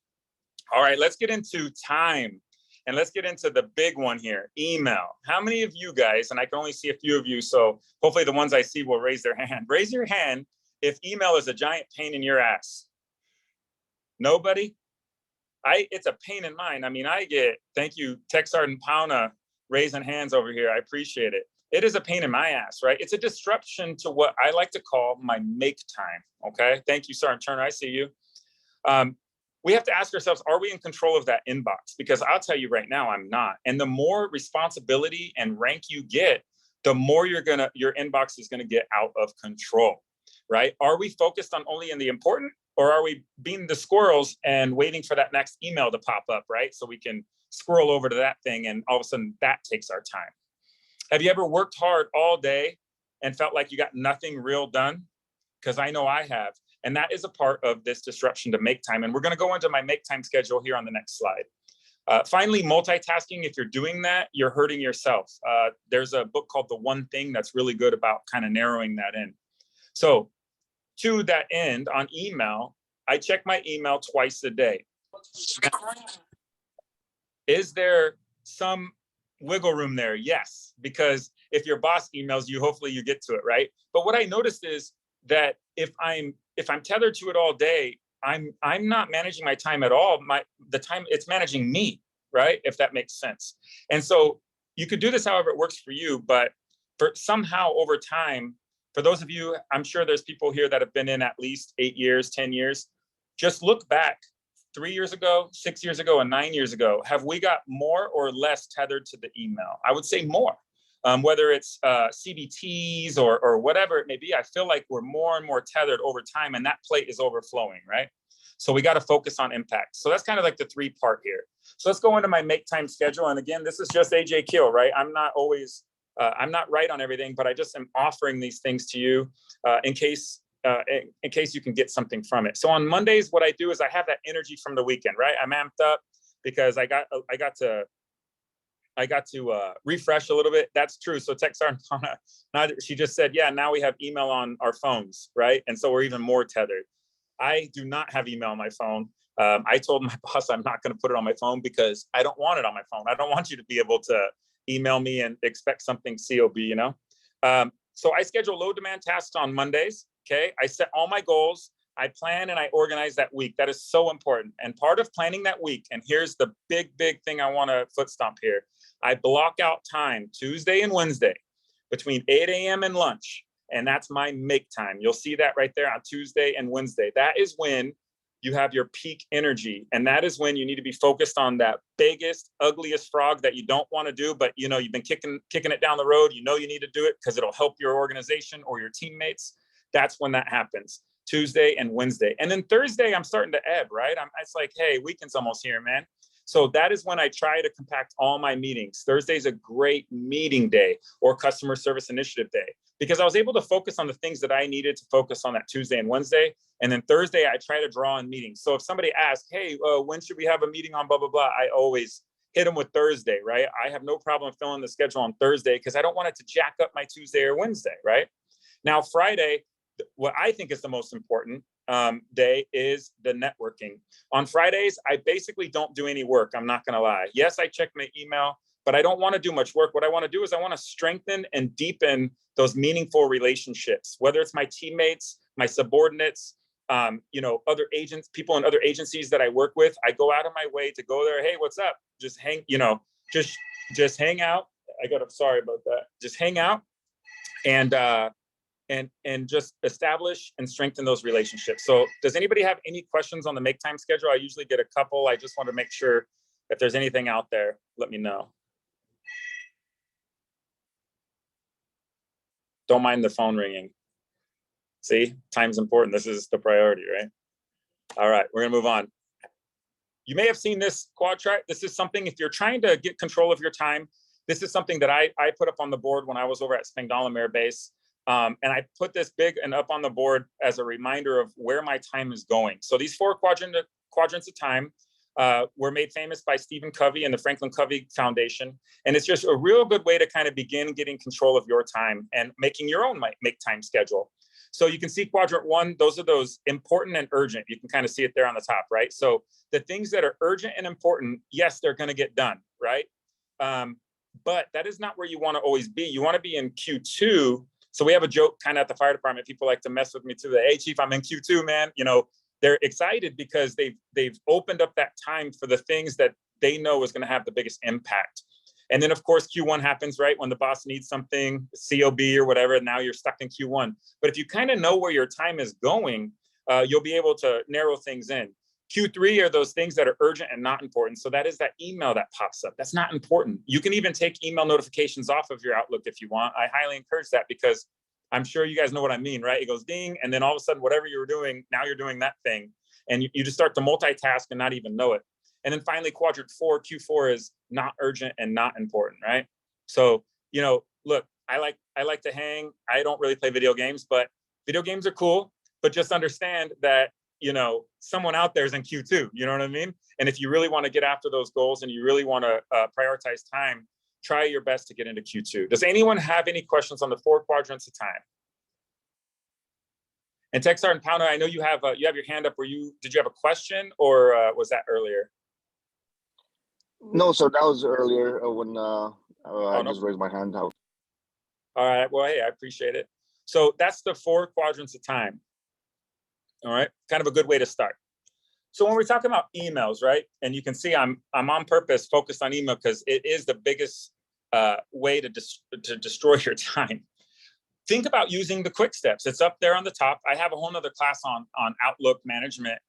All right, let's get into time, and let's get into the big one here, email. How many of you guys, and I can only see a few of you, so hopefully the ones I see will raise their hand. Raise your hand if email is a giant pain in your ass. Nobody? It's a pain in mine. I mean, thank you, Tech Sergeant Pauna, raising hands over here. I appreciate it. It is a pain in my ass, right? It's a disruption to what I like to call my make time, okay? Thank you, Sergeant Turner, I see you. We have to ask ourselves, are we in control of that inbox? Because I'll tell you right now, I'm not. And the more responsibility and rank you get, the more your inbox is gonna get out of control, right? Are we focused on only in the important, or are we being the squirrels and waiting for that next email to pop up, right? So we can squirrel over to that thing, and all of a sudden that takes our time. Have you ever worked hard all day and felt like you got nothing real done? Because I know I have. And that is a part of this disruption to make time. And we're going to go into my make time schedule here on the next slide. Finally, multitasking. If you're doing that, you're hurting yourself. There's a book called The One Thing that's really good about kind of narrowing that in. So to that end, on email, I check my email twice a day. Is there some wiggle room there? Yes, because if your boss emails you, hopefully you get to it, right? But what I noticed is that if I'm tethered to it all day, I'm not managing my time at all. The time, it's managing me, right? If that makes sense. And so you could do this however it works for you, but for somehow over time, for those of you, I'm sure there's people here that have been in at least 8 years, 10 years. Just look back 3 years ago, 6 years ago, and 9 years ago. Have we got more or less tethered to the email? I would say more. Whether it's CBTs or whatever it may be, I feel like we're more and more tethered over time, and that plate is overflowing, right? So we got to focus on impact. So that's kind of like the 3-part here. So let's go into my make time schedule. And again, this is just AJ Keel, right? I'm not always, I'm not right on everything, but I just am offering these things to you in case you can get something from it. So on Mondays, what I do is I have that energy from the weekend, right? I'm amped up because I got to refresh a little bit. That's true. So Tech Sergeant Pauna, she just said, yeah, now we have email on our phones, right? And so we're even more tethered. I do not have email on my phone. I told my boss I'm not going to put it on my phone because I don't want it on my phone. I don't want you to be able to email me and expect something COB, you know? So I schedule low demand tasks on Mondays, okay? I set all my goals. I plan and I organize that week. That is so important. And part of planning that week, and here's the big thing I want to foot stomp here. I block out time Tuesday and Wednesday between 8 a.m. and lunch. And that's my make time. You'll see that right there on Tuesday and Wednesday. That is when you have your peak energy. And that is when you need to be focused on that biggest, ugliest frog that you don't want to do, but you know, you've been kicking it down the road. You know, you need to do it because it'll help your organization or your teammates. That's when that happens. Tuesday and Wednesday. And then Thursday, I'm starting to ebb, right? It's like, hey, weekend's almost here, man. So that is when I try to compact all my meetings. Thursday's a great meeting day or customer service initiative day because I was able to focus on the things that I needed to focus on that Tuesday and Wednesday. And then Thursday, I try to draw in meetings. So if somebody asks, hey, when should we have a meeting on blah, blah, blah, I always hit them with Thursday, right? I have no problem filling the schedule on Thursday because I don't want it to jack up my Tuesday or Wednesday, right? Now, Friday, what I think is the most important day is the networking. On Fridays, I basically don't do any work. I'm not going to lie. Yes, I check my email, but I don't want to do much work. What I want to do is I want to strengthen and deepen those meaningful relationships, whether it's my teammates, my subordinates, you know, other agents, people in other agencies that I work with. I go out of my way to go there. Hey, what's up? Just hang, you know, just hang out. Sorry about that. Just hang out and just establish and strengthen those relationships. So does anybody have any questions on the make time schedule? I usually get a couple. I just want to make sure if there's anything out there, let me know. Don't mind the phone ringing. See, time's important. This is the priority, right? All right, we're gonna move on. You may have seen this quad chart. This is something, if you're trying to get control of your time, this is something that I put up on the board when I was over at Spangdahlem Air Base. And I put this big and up on the board as a reminder of where my time is going. So these 4 quadrants of time were made famous by Stephen Covey and the Franklin Covey Foundation. And it's just a real good way to kind of begin getting control of your time and making your own make time schedule. So you can see quadrant 1, those are those important and urgent. You can kind of see it there on the top, right? So the things that are urgent and important, yes, they're going to get done, right? But that is not where you want to always be. You want to be in Q2. So we have a joke kind of at the fire department. People like to mess with me too. Hey, Chief, I'm in Q2, man. You know, they're excited because they've opened up that time for the things that they know is going to have the biggest impact. And then, of course, Q1 happens, right? When the boss needs something, COB or whatever, and now you're stuck in Q1. But if you kind of know where your time is going, you'll be able to narrow things in. Q3 are those things that are urgent and not important. So that is that email that pops up. That's not important. You can even take email notifications off of your Outlook if you want. I highly encourage that because I'm sure you guys know what I mean, right? It goes ding, and then all of a sudden, whatever you were doing, now you're doing that thing. And you just start to multitask and not even know it. And then finally, quadrant 4, Q4 is not urgent and not important, right? So, you know, look, I like to hang. I don't really play video games, but video games are cool. But just understand that, you know, someone out there is in Q2, you know what I mean? And if you really want to get after those goals and you really want to prioritize time, try your best to get into Q2. Does anyone have any questions on the 4 quadrants of time? And Tech Sergeant Pauna, I know you have your hand up. Did you have a question or was that earlier? No, so that was earlier when I no. just raised my hand. All right. Well, hey, I appreciate it. So that's the 4 quadrants of time. All right. Kind of a good way to start. So when we're talking about emails, right? And you can see I'm on purpose focused on email because it is the biggest way to destroy your time. Think about using the quick steps. It's up there on the top. I have a whole nother class on Outlook management.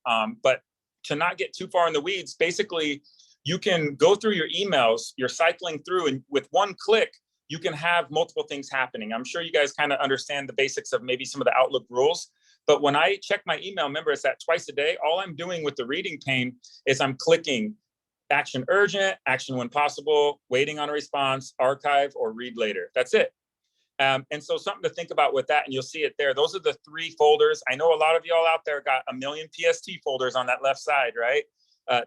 But to not get too far in the weeds, basically, you can go through your emails, you're cycling through, and with one click, you can have multiple things happening. I'm sure you guys kind of understand the basics of maybe some of the Outlook rules. But when I check my email, remember, it's that twice a day. All I'm doing with the reading pane is I'm clicking action urgent, action when possible, waiting on a response, archive, or read later. That's it. And so something to think about with that, and you'll see it there. Those are the 3 folders. I know a lot of y'all out there got a million PST folders on that left side, right?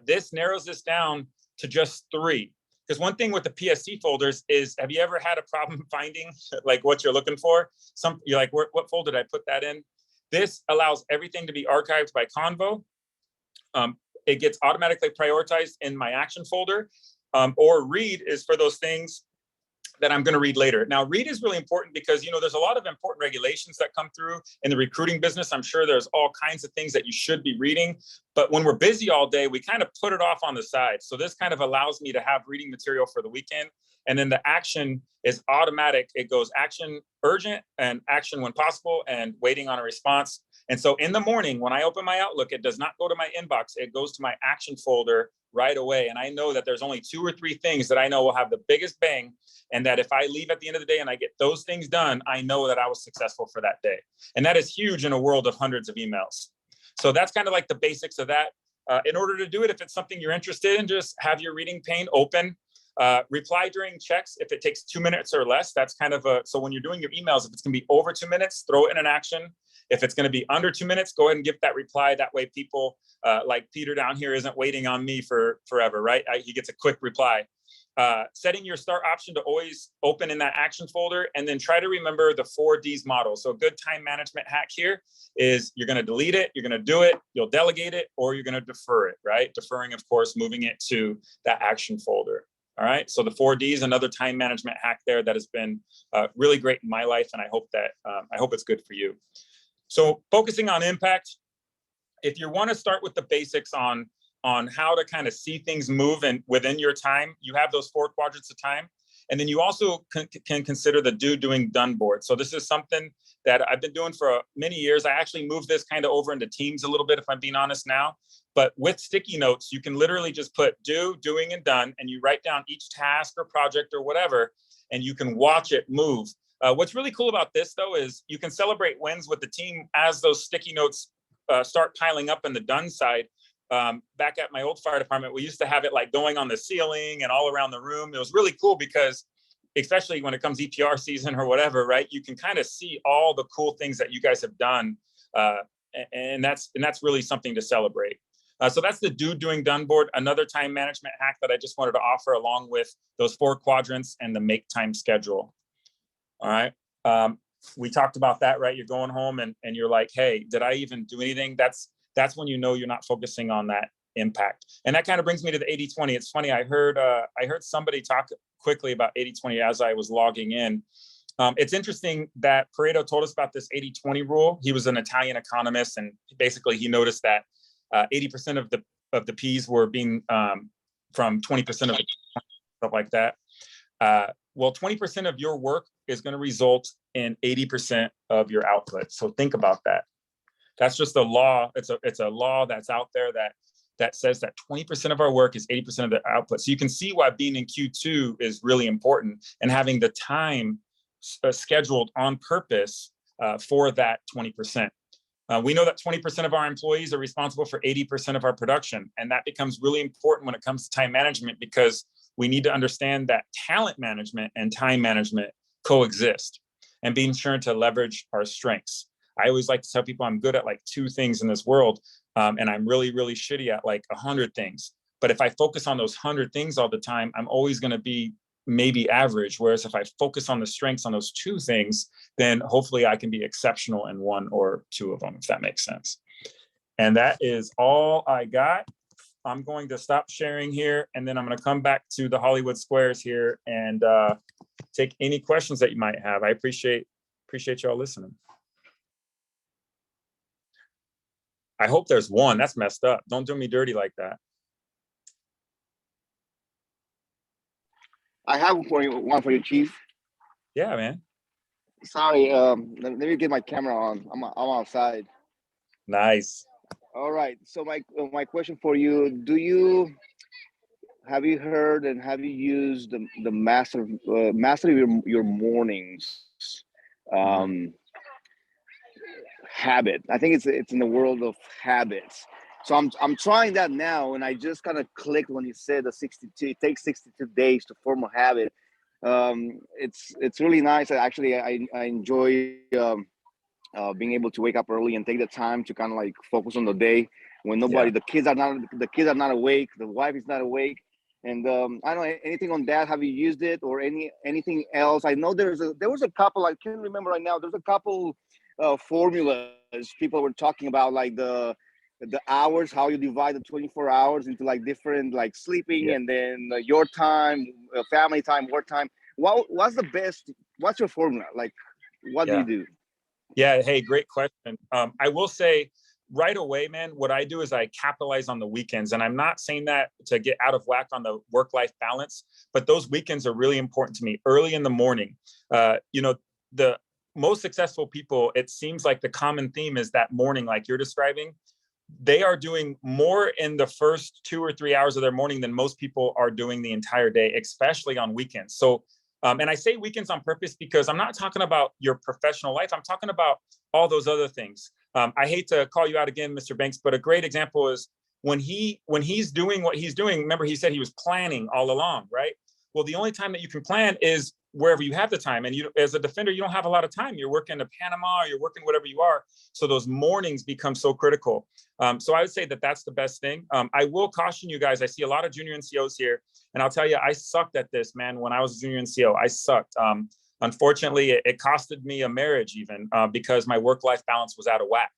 This narrows this down to just 3. Because one thing with the PST folders is, have you ever had a problem finding like what you're looking for? You're like, what folder did I put that in? This allows everything to be archived by Convo. It gets automatically prioritized in my action folder, or read is for those things that I'm going to read later. Now, read is really important because, there's a lot of important regulations that come through in the recruiting business. I'm sure there's all kinds of things that you should be reading, but when we're busy all day, we kind of put it off on the side. So this kind of allows me to have reading material for the weekend. And then the action is automatic. It goes action urgent and action when possible and waiting on a response. And so in the morning, when I open my Outlook, it does not go to my inbox. It goes to my action folder right away. And I know that there's only 2 or 3 things that I know will have the biggest bang. And that if I leave at the end of the day and I get those things done, I know that I was successful for that day. And that is huge in a world of hundreds of emails. So that's kind of like the basics of that. In order to do it, if it's something you're interested in, just have your reading pane open. Reply during checks if it takes 2 minutes or less. That's kind of so when you're doing your emails, if it's going to be over 2 minutes, throw it in an action. If it's going to be under 2 minutes, go ahead and give that reply. That way people like Peter down here isn't waiting on me for forever, right? He gets a quick reply. Setting your start option to always open in that action folder, and then try to remember the 4Ds model. So a good time management hack here is you're going to delete it, you're going to do it, you'll delegate it, or you're going to defer it, right? Deferring, of course, moving it to that action folder. All right. So the 4Ds, another time management hack there that has been really great in my life. And I hope it's good for you. So focusing on impact, if you want to start with the basics on how to kind of see things move and within your time, you have those 4 quadrants of time. And then you also can consider the do, doing, done board. So this is something that I've been doing for many years. I actually moved this kind of over into Teams a little bit, if I'm being honest now. But with sticky notes, you can literally just put do, doing, and done, and you write down each task or project or whatever, and you can watch it move. What's really cool about this, though, is you can celebrate wins with the team as those sticky notes start piling up in the done side. Back at my old fire department, we used to have it like going on the ceiling and all around the room. It was really cool because, especially when it comes EPR season or whatever, right? You can kind of see all the cool things that you guys have done, and that's really something to celebrate. So that's the do, doing, done board. Another time management hack that I just wanted to offer, along with those 4 quadrants and the make time schedule. All right. We talked about that, right? You're going home and you're like, hey, did I even do anything? That's when you know you're not focusing on that impact. And that kind of brings me to the 80-20. It's funny, I heard somebody talk quickly about 80-20 as I was logging in. It's interesting that Pareto told us about this 80-20 rule. He was an Italian economist, and basically he noticed that 80% of the P's were being from 20% of the stuff like that. Well, 20% of your work is going to result in 80% of your output. So think about that. That's just a law. It's a law that's out there that says that 20% of our work is 80% of the output. So you can see why being in Q2 is really important, and having the time scheduled on purpose for that 20%. We know that 20% of our employees are responsible for 80% of our production. And that becomes really important when it comes to time management, because we need to understand that talent management and time management coexist, and being sure to leverage our strengths. I always like to tell people I'm good at like 2 things in this world, and I'm really, really shitty at like 100 things. But if I focus on those 100 things all the time, I'm always going to be maybe average. Whereas if I focus on the strengths on those 2 things, then hopefully I can be exceptional in 1 or 2 of them, if that makes sense. And that is all I got. I'm going to stop sharing here, and then I'm going to come back to the Hollywood Squares here and take any questions that you might have. I appreciate y'all listening. I hope there's one. That's messed up. Don't do me dirty like that. I have one for you, Chief. Yeah, man. Sorry, let me get my camera on. I'm outside. Nice. All right. So my question for you: have you heard and have you used the master of your mornings habit? I think it's in the world of habits. So I'm trying that now, and I just kind of clicked when you said the 62. It takes 62 days to form a habit. It's really nice. I enjoy being able to wake up early and take the time to kind of like focus on the day when the kids are not awake, the wife is not awake. And I don't know anything on that. Have you used it or anything else? I know there was a couple. I can't remember right now. There's a couple formulas people were talking about, like the hours, how you divide the 24 hours into like different, like sleeping and then your time, family time, work time. What's the best? What's your formula? Like, what do you do? Yeah. Hey, great question. I will say right away, man, what I do is I capitalize on the weekends. And I'm not saying that to get out of whack on the work-life balance, but those weekends are really important to me. Early in the morning, the most successful people, it seems like the common theme is that morning, like you're describing, they are doing more in the first 2 or 3 hours of their morning than most people are doing the entire day, especially on weekends. So, and I say weekends on purpose because I'm not talking about your professional life. I'm talking about all those other things. I hate to call you out again, Mr. Banks, but a great example is when he's doing what he's doing. Remember, he said he was planning all along, right? Well, the only time that you can plan is wherever you have the time. And you, as a defender, you don't have a lot of time. You're working to Panama, or you're working whatever you are. So those mornings become so critical. So I would say that that's the best thing. I will caution you guys. I see a lot of junior NCOs here, and I'll tell you, I sucked at this, man. When I was a junior NCO, I sucked. Unfortunately, it costed me a marriage even because my work-life balance was out of whack.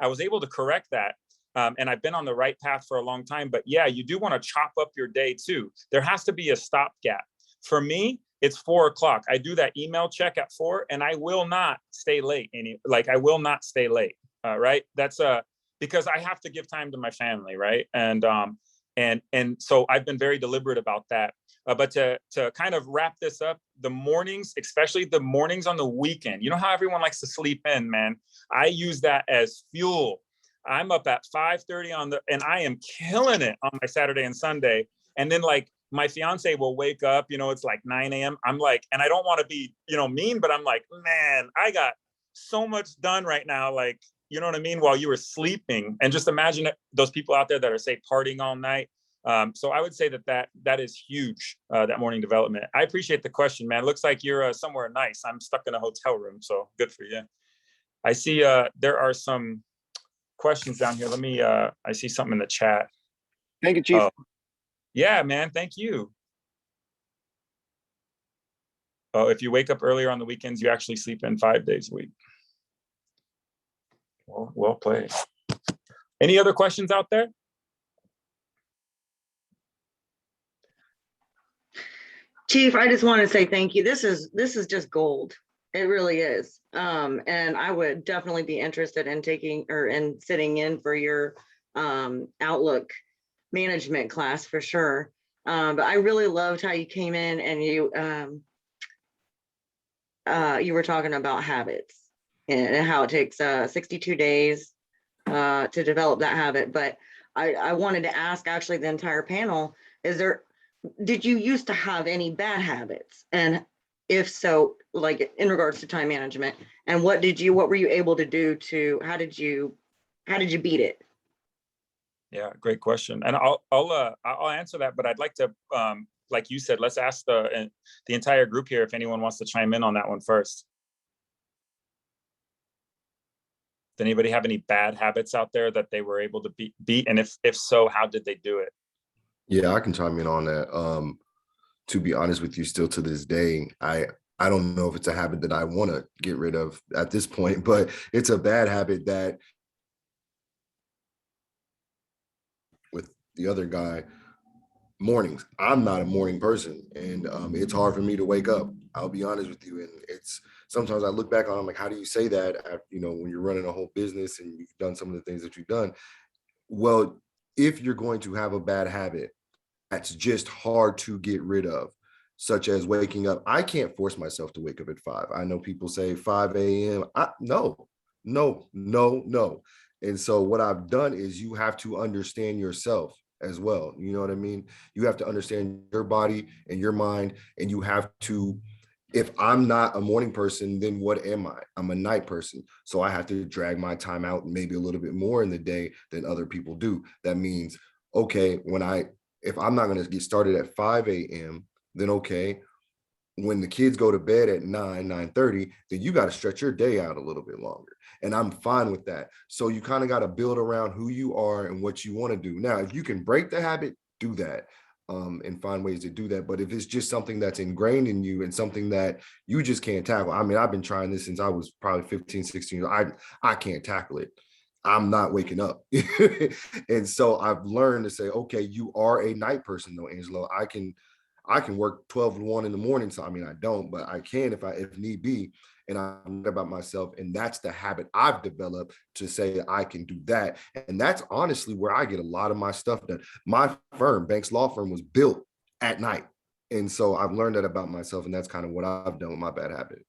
I was able to correct that. And I've been on the right path for a long time, but yeah, you do want to chop up your day too. There has to be a stopgap. For me, it's 4 o'clock. I do that email check at 4, and I will not stay late. I will not stay late. Right? That's because I have to give time to my family, right? And so I've been very deliberate about that. But to kind of wrap this up, the mornings, especially the mornings on the weekend, you know how everyone likes to sleep in, man. I use that as fuel. I'm up at 5:30 and I am killing it on my Saturday and Sunday. And then like my fiance will wake up, it's like 9 a.m. I'm like, and I don't want to be, mean, but I'm like, man, I got so much done right now. Like, you know what I mean? While you were sleeping. And just imagine those people out there that are, say, partying all night. So I would say that is huge, that morning development. I appreciate the question, man. Looks like you're somewhere nice. I'm stuck in a hotel room, so good for you. I see there are some questions down here. Let me, I see something in the chat. Thank you, Chief. Yeah, man, thank you. Oh, if you wake up earlier on the weekends, you actually sleep in 5 days a week. Well played. Any other questions out there? Chief, I just want to say thank you. This is just gold. It really is. And I would definitely be interested in sitting in for your Outlook management class for sure. But I really loved how you came in and you were talking about habits and how it takes 62 days to develop that habit. But I wanted to ask actually the entire panel, did you used to have any bad habits? And if so, like in regards to time management, and what were you able to do how did you beat it? Yeah, great question. And I'll answer that, but I'd like to, like you said, let's ask the entire group here if anyone wants to chime in on that one first. Does anybody have any bad habits out there that they were able to beat? And if so, how did they do it? Yeah, I can chime in on that. To be honest with you, still to this day, I don't know if it's a habit that I want to get rid of at this point, but it's a bad habit that with the other guy mornings. I'm not a morning person, and it's hard for me to wake up. I'll be honest with you. And it's sometimes I look back on, I'm like, how do you say that? When you're running a whole business and you've done some of the things that you've done. Well, if you're going to have a bad habit, that's just hard to get rid of, such as waking up. I can't force myself to wake up at 5. I know people say 5 a.m. No. And so what I've done is you have to understand yourself as well. You know what I mean? You have to understand your body and your mind, and you have to, if I'm not a morning person, then what am I? I'm a night person. So I have to drag my time out maybe a little bit more in the day than other people do. That means, okay, if I'm not going to get started at 5 a.m., then okay, when the kids go to bed at 9:30, then you got to stretch your day out a little bit longer. And I'm fine with that. So you kind of got to build around who you are and what you want to do. Now, if you can break the habit, do that. And find ways to do that. But if it's just something that's ingrained in you and something that you just can't tackle, I mean, I've been trying this since I was probably 15, 16 I can't tackle it. I'm not waking up. And so I've learned to say, okay, you are a night person though, Angelo. I can work 12 to 1 in the morning. So I mean, I don't, but I can if need be. And I'm about myself. And that's the habit I've developed to say I can do that. And that's honestly where I get a lot of my stuff done. My firm, Banks Law Firm, was built at night. And so I've learned that about myself. And that's kind of what I've done with my bad habit.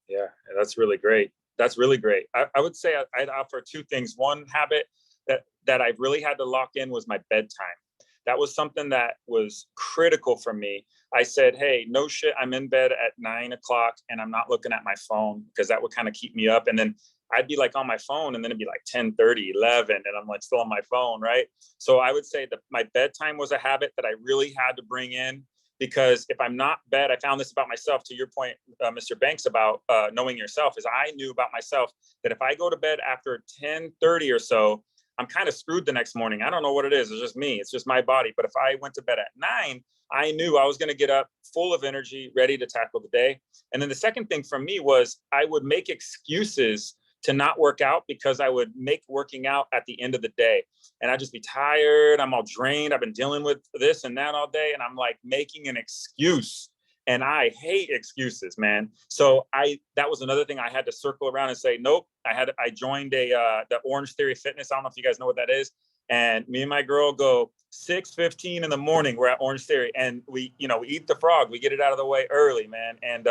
Yeah, that's really great. That's really great. I would say I'd offer 2 things. One habit that I really had to lock in was my bedtime. That was something that was critical for me. I said, hey, no shit, I'm in bed at 9 o'clock and I'm not looking at my phone, because that would kind of keep me up. And then I'd be like on my phone, and then it'd be like 10:30, 11, and I'm like still on my phone, right? So I would say that my bedtime was a habit that I really had to bring in, because if I'm not bed, I found this about myself, to your point, Mr. Banks, about knowing yourself, is I knew about myself that if I go to bed after 10:30 or so, I'm kind of screwed the next morning. I don't know what it is. It's just me. It's just my body. But if I went to bed at 9, I knew I was going to get up full of energy, ready to tackle the day. And then the second thing for me was I would make excuses to not work out, because I would make working out at the end of the day. And I'd just be tired. I'm all drained. I've been dealing with this and that all day. And I'm like making an excuse. And I hate excuses, man. So that was another thing I had to circle around and say, nope. I joined the Orange Theory Fitness. I don't know if you guys know what that is. And me and my girl go 6:15 in the morning. We're at Orange Theory, and we eat the frog. We get it out of the way early, man. And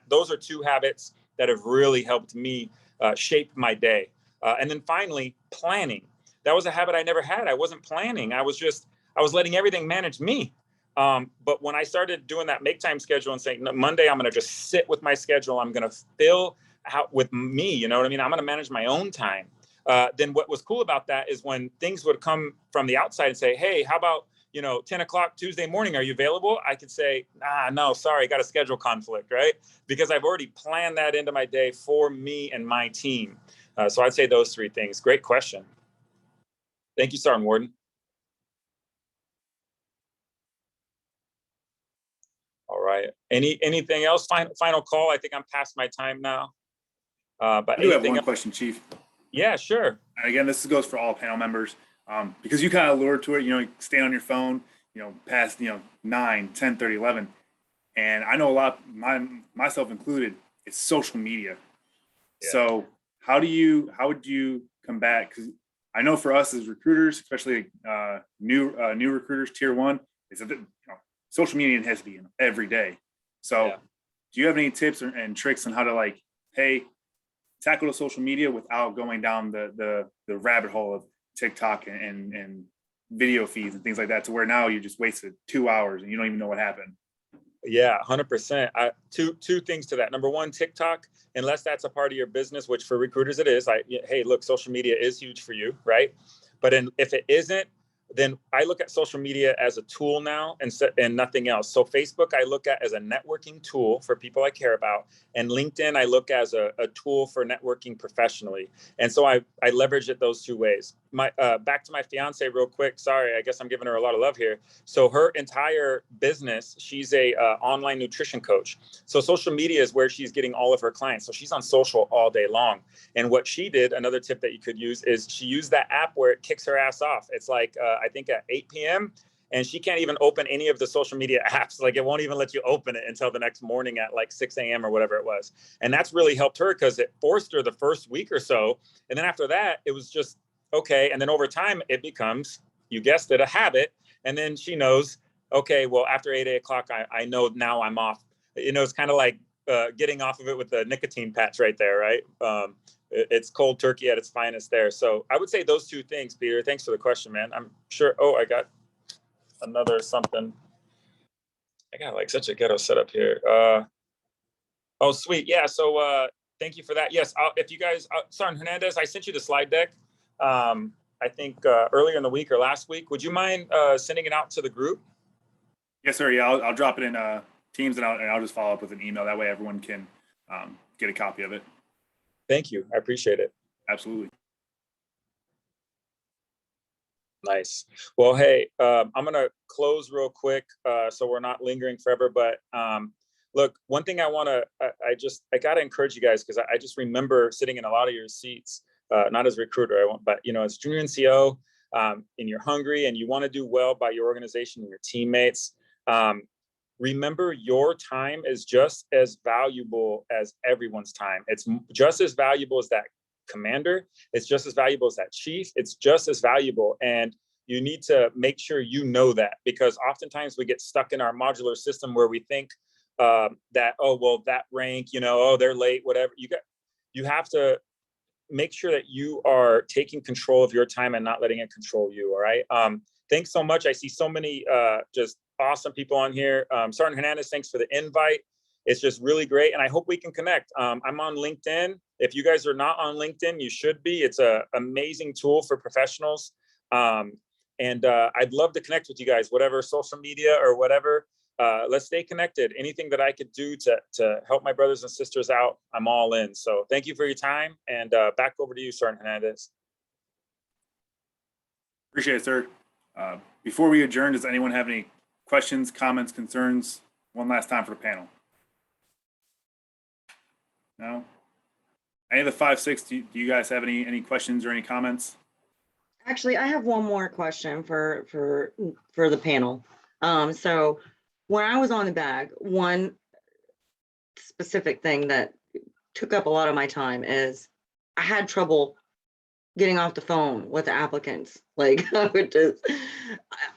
those are 2 habits that have really helped me shape my day. And then finally, planning. That was a habit I never had. I wasn't planning. I was letting everything manage me. But when I started doing that make time schedule and saying, no, Monday, I'm going to just sit with my schedule. I'm going to fill out with me. You know what I mean? I'm going to manage my own time. Then what was cool about that is when things would come from the outside and say, hey, how about, 10 o'clock Tuesday morning, are you available? I could say, no, sorry, got a schedule conflict, right? Because I've already planned that into my day for me and my team. So I'd say those 3 things. Great question. Thank you, Sergeant Warden. All right. Anything else? Final call. I think I'm past my time now. But I do have one question, Chief. Yeah, sure. And again, this goes for all panel members, because you kind of alluded to it. Stay on your phone, past 9, 10, 30, 11. And I know a lot, myself included, it's social media. Yeah. So how would you combat? Because I know for us as recruiters, especially new recruiters, tier 1, is that social media has to be in every day. So yeah. Do you have any tips and tricks on how to tackle the social media without going down the rabbit hole of TikTok and video feeds and things like that, to where now you just wasted 2 hours and you don't even know what happened? Yeah, 100%. Two things to that. Number one, TikTok, unless that's a part of your business, which for recruiters it is. Hey, look, social media is huge for you, right? But if it isn't, then I look at social media as a tool now and nothing else. So Facebook, I look at as a networking tool for people I care about. And LinkedIn, I look as a tool for networking professionally. And so I leverage it those 2 ways. my back to my fiance real quick. Sorry, I guess I'm giving her a lot of love here. So her entire business, she's a online nutrition coach. So social media is where she's getting all of her clients. So she's on social all day long. And what she did, another tip that you could use, is she used that app where it kicks her ass off. It's like I think at 8 p.m. and she can't even open any of the social media apps. Like it won't even let you open it until the next morning at like 6 a.m. or whatever it was. And that's really helped her because it forced her the first week or so. And then after that, it was just okay. And then over time, it becomes, you guessed it, a habit. And then she knows, okay, well, after 8 o'clock, I know now I'm off. You know, it's kind of like getting off of it with the nicotine patch right there, right? It's cold turkey at its finest there. So I would say those two things, Peter. Thanks for the question, man. I'm sure. Oh, I got another something. I got like such a ghetto setup here. Oh, sweet. Yeah. So thank you for that. Yes. If you guys, Sergeant Hernandez, I sent you the slide deck. I think earlier in the week or last week. Would you mind sending it out to the group? Yes, sir. Yeah, I'll drop it in Teams and I'll just follow up with an email. That way everyone can get a copy of it. Thank you. I appreciate it. Absolutely. Nice. Well, hey, I'm going to close real quick so we're not lingering forever. But look, one thing I want to, I got to encourage you guys because I just remember sitting in a lot of your seats, not as a recruiter, but, you know, as junior NCO, and you're hungry and you want to do well by your organization and your teammates. Remember, your time is just as valuable as everyone's time. It's just as valuable as that commander. It's just as valuable as that chief. It's just as valuable. And you need to make sure you know that, because oftentimes we get stuck in our modular system where we think that, oh, well, that rank, you know, oh, they're late, whatever. You have to make sure that you are taking control of your time and not letting it control you. All right. Thanks so much. I see so many just awesome people on here. Sergeant Hernandez, thanks for the invite. It's just really great. And I hope we can connect. I'm on LinkedIn. If you guys are not on LinkedIn, you should be. It's an amazing tool for professionals. And I'd love to connect with you guys, whatever social media or whatever. Let's stay connected. Anything that I could do to help my brothers and sisters out, I'm all in. So thank you for your time. And back over to you, Sergeant Hernandez. Appreciate it, sir. Before we adjourn, does anyone have any questions, comments, concerns? One last time for the panel. No? Any of the 5-6, do you guys have any questions or any comments? Actually, I have one more question for the panel. So when I was on the bag, one specific thing that took up a lot of my time is I had trouble getting off the phone with the applicants. Like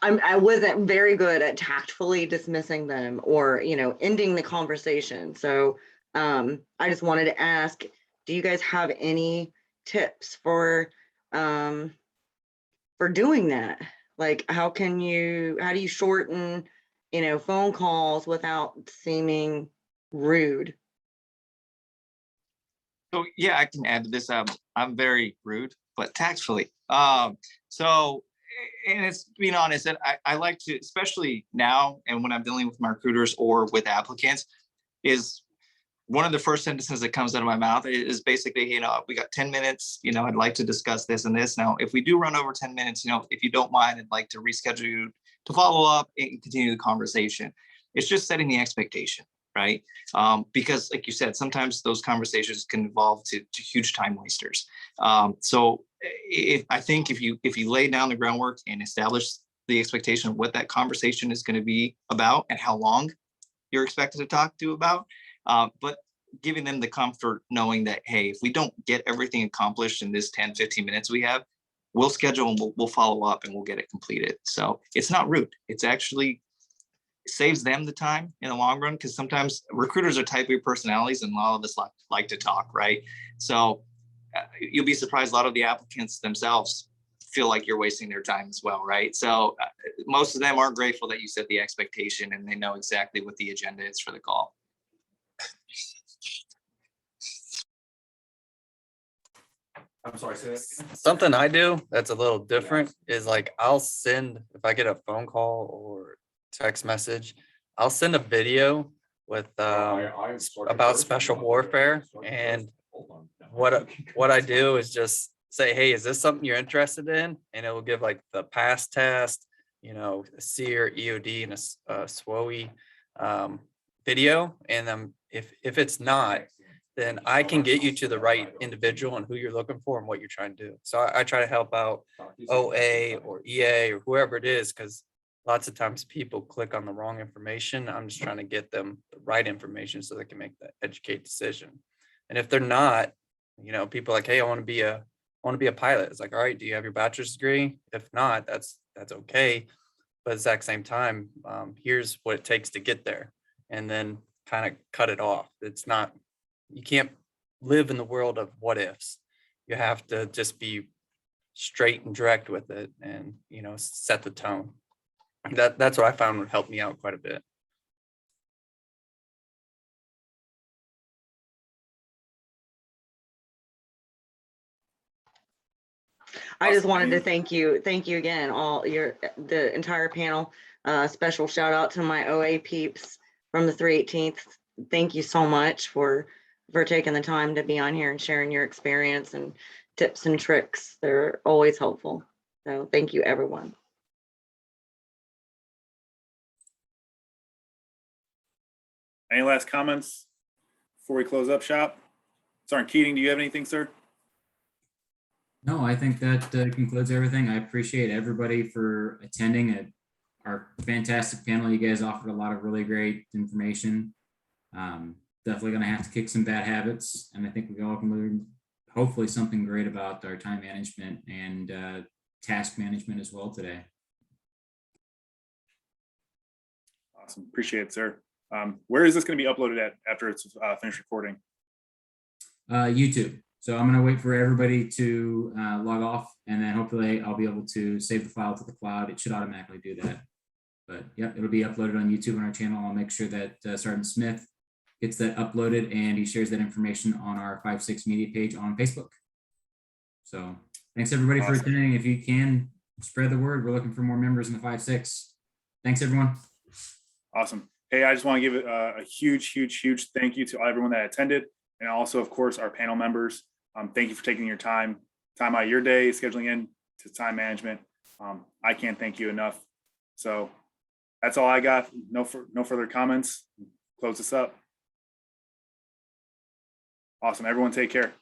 I wasn't very good at tactfully dismissing them or, you know, ending the conversation. So I just wanted to ask, do you guys have any tips for doing that? Like, how do you shorten, you know, phone calls without seeming rude? So yeah, I can add to this. I'm very rude, but tactfully. So, and it's being honest, and I like to, especially now, and when I'm dealing with my recruiters or with applicants, is one of the first sentences that comes out of my mouth is basically, you know, we got 10 minutes, you know, I'd like to discuss this and this. Now, if we do run over 10 minutes, you know, if you don't mind, I'd like to reschedule you to follow up and continue the conversation. It's just setting the expectation, right? Because like you said, sometimes those conversations can evolve to huge time wasters. So I think if you lay down the groundwork and establish the expectation of what that conversation is going to be about and how long you're expected to talk to about, but giving them the comfort knowing that, hey, if we don't get everything accomplished in this 10, 15 minutes we have, we'll schedule and we'll follow up and we'll get it completed. So it's not rude. It's actually saves them the time in the long run, because sometimes recruiters are type A personalities and a lot of us like to talk, right? So you'll be surprised, a lot of the applicants themselves feel like you're wasting their time as well, right? So most of them are grateful that you set the expectation and they know exactly what the agenda is for the call. I'm sorry, say that again? Something I do that's a little different is like I'll send, if I get a phone call or text message, I'll send a video with about special warfare. And what I do is just say, hey, is this something you're interested in? And it will give like the pass test, you know, a SEER, EOD, and a SWOE video. And if it's not, then I can get you to the right individual and who you're looking for and what you're trying to do. So I try to help out OA or EA or whoever it is, because lots of times people click on the wrong information. I'm just trying to get them the right information so they can make that educated decision. And if they're not, you know, people are like, hey, I want to be a pilot. It's like, all right, do you have your bachelor's degree? If not, that's okay. But at the exact same time, here's what it takes to get there, and then kind of cut it off. It's not, you can't live in the world of what ifs. You have to just be straight and direct with it, and, you know, set the tone. That's what I found would help me out quite a bit. I just wanted to thank you again, the entire panel. Special shout out to my OA peeps from the 318th. Thank you so much for taking the time to be on here and sharing your experience and tips and tricks. They're always helpful. So thank you, everyone. Any last comments before we close up shop? Sergeant Keating, do you have anything, sir? No, I think that concludes everything. I appreciate everybody for attending our fantastic panel. You guys offered a lot of really great information. Definitely going to have to kick some bad habits. And I think we all can learn hopefully something great about our time management and task management as well today. Awesome. Appreciate it, sir. Where is this going to be uploaded at after it's finished recording? YouTube. So I'm going to wait for everybody to log off, and then hopefully I'll be able to save the file to the cloud. It should automatically do that. But yep, it'll be uploaded on YouTube on our channel. I'll make sure that Sergeant Smith gets that uploaded and he shares that information on our 5-6 media page on Facebook. So thanks everybody for attending. If you can spread the word, we're looking for more members in the 5-6. Thanks everyone. Awesome. Hey, I just want to give a huge thank you to everyone that attended, and also, of course, our panel members. Thank you for taking your time out of your day, scheduling in to time management. I can't thank you enough. So that's all I got. No further comments. Close this up. Awesome. Everyone take care.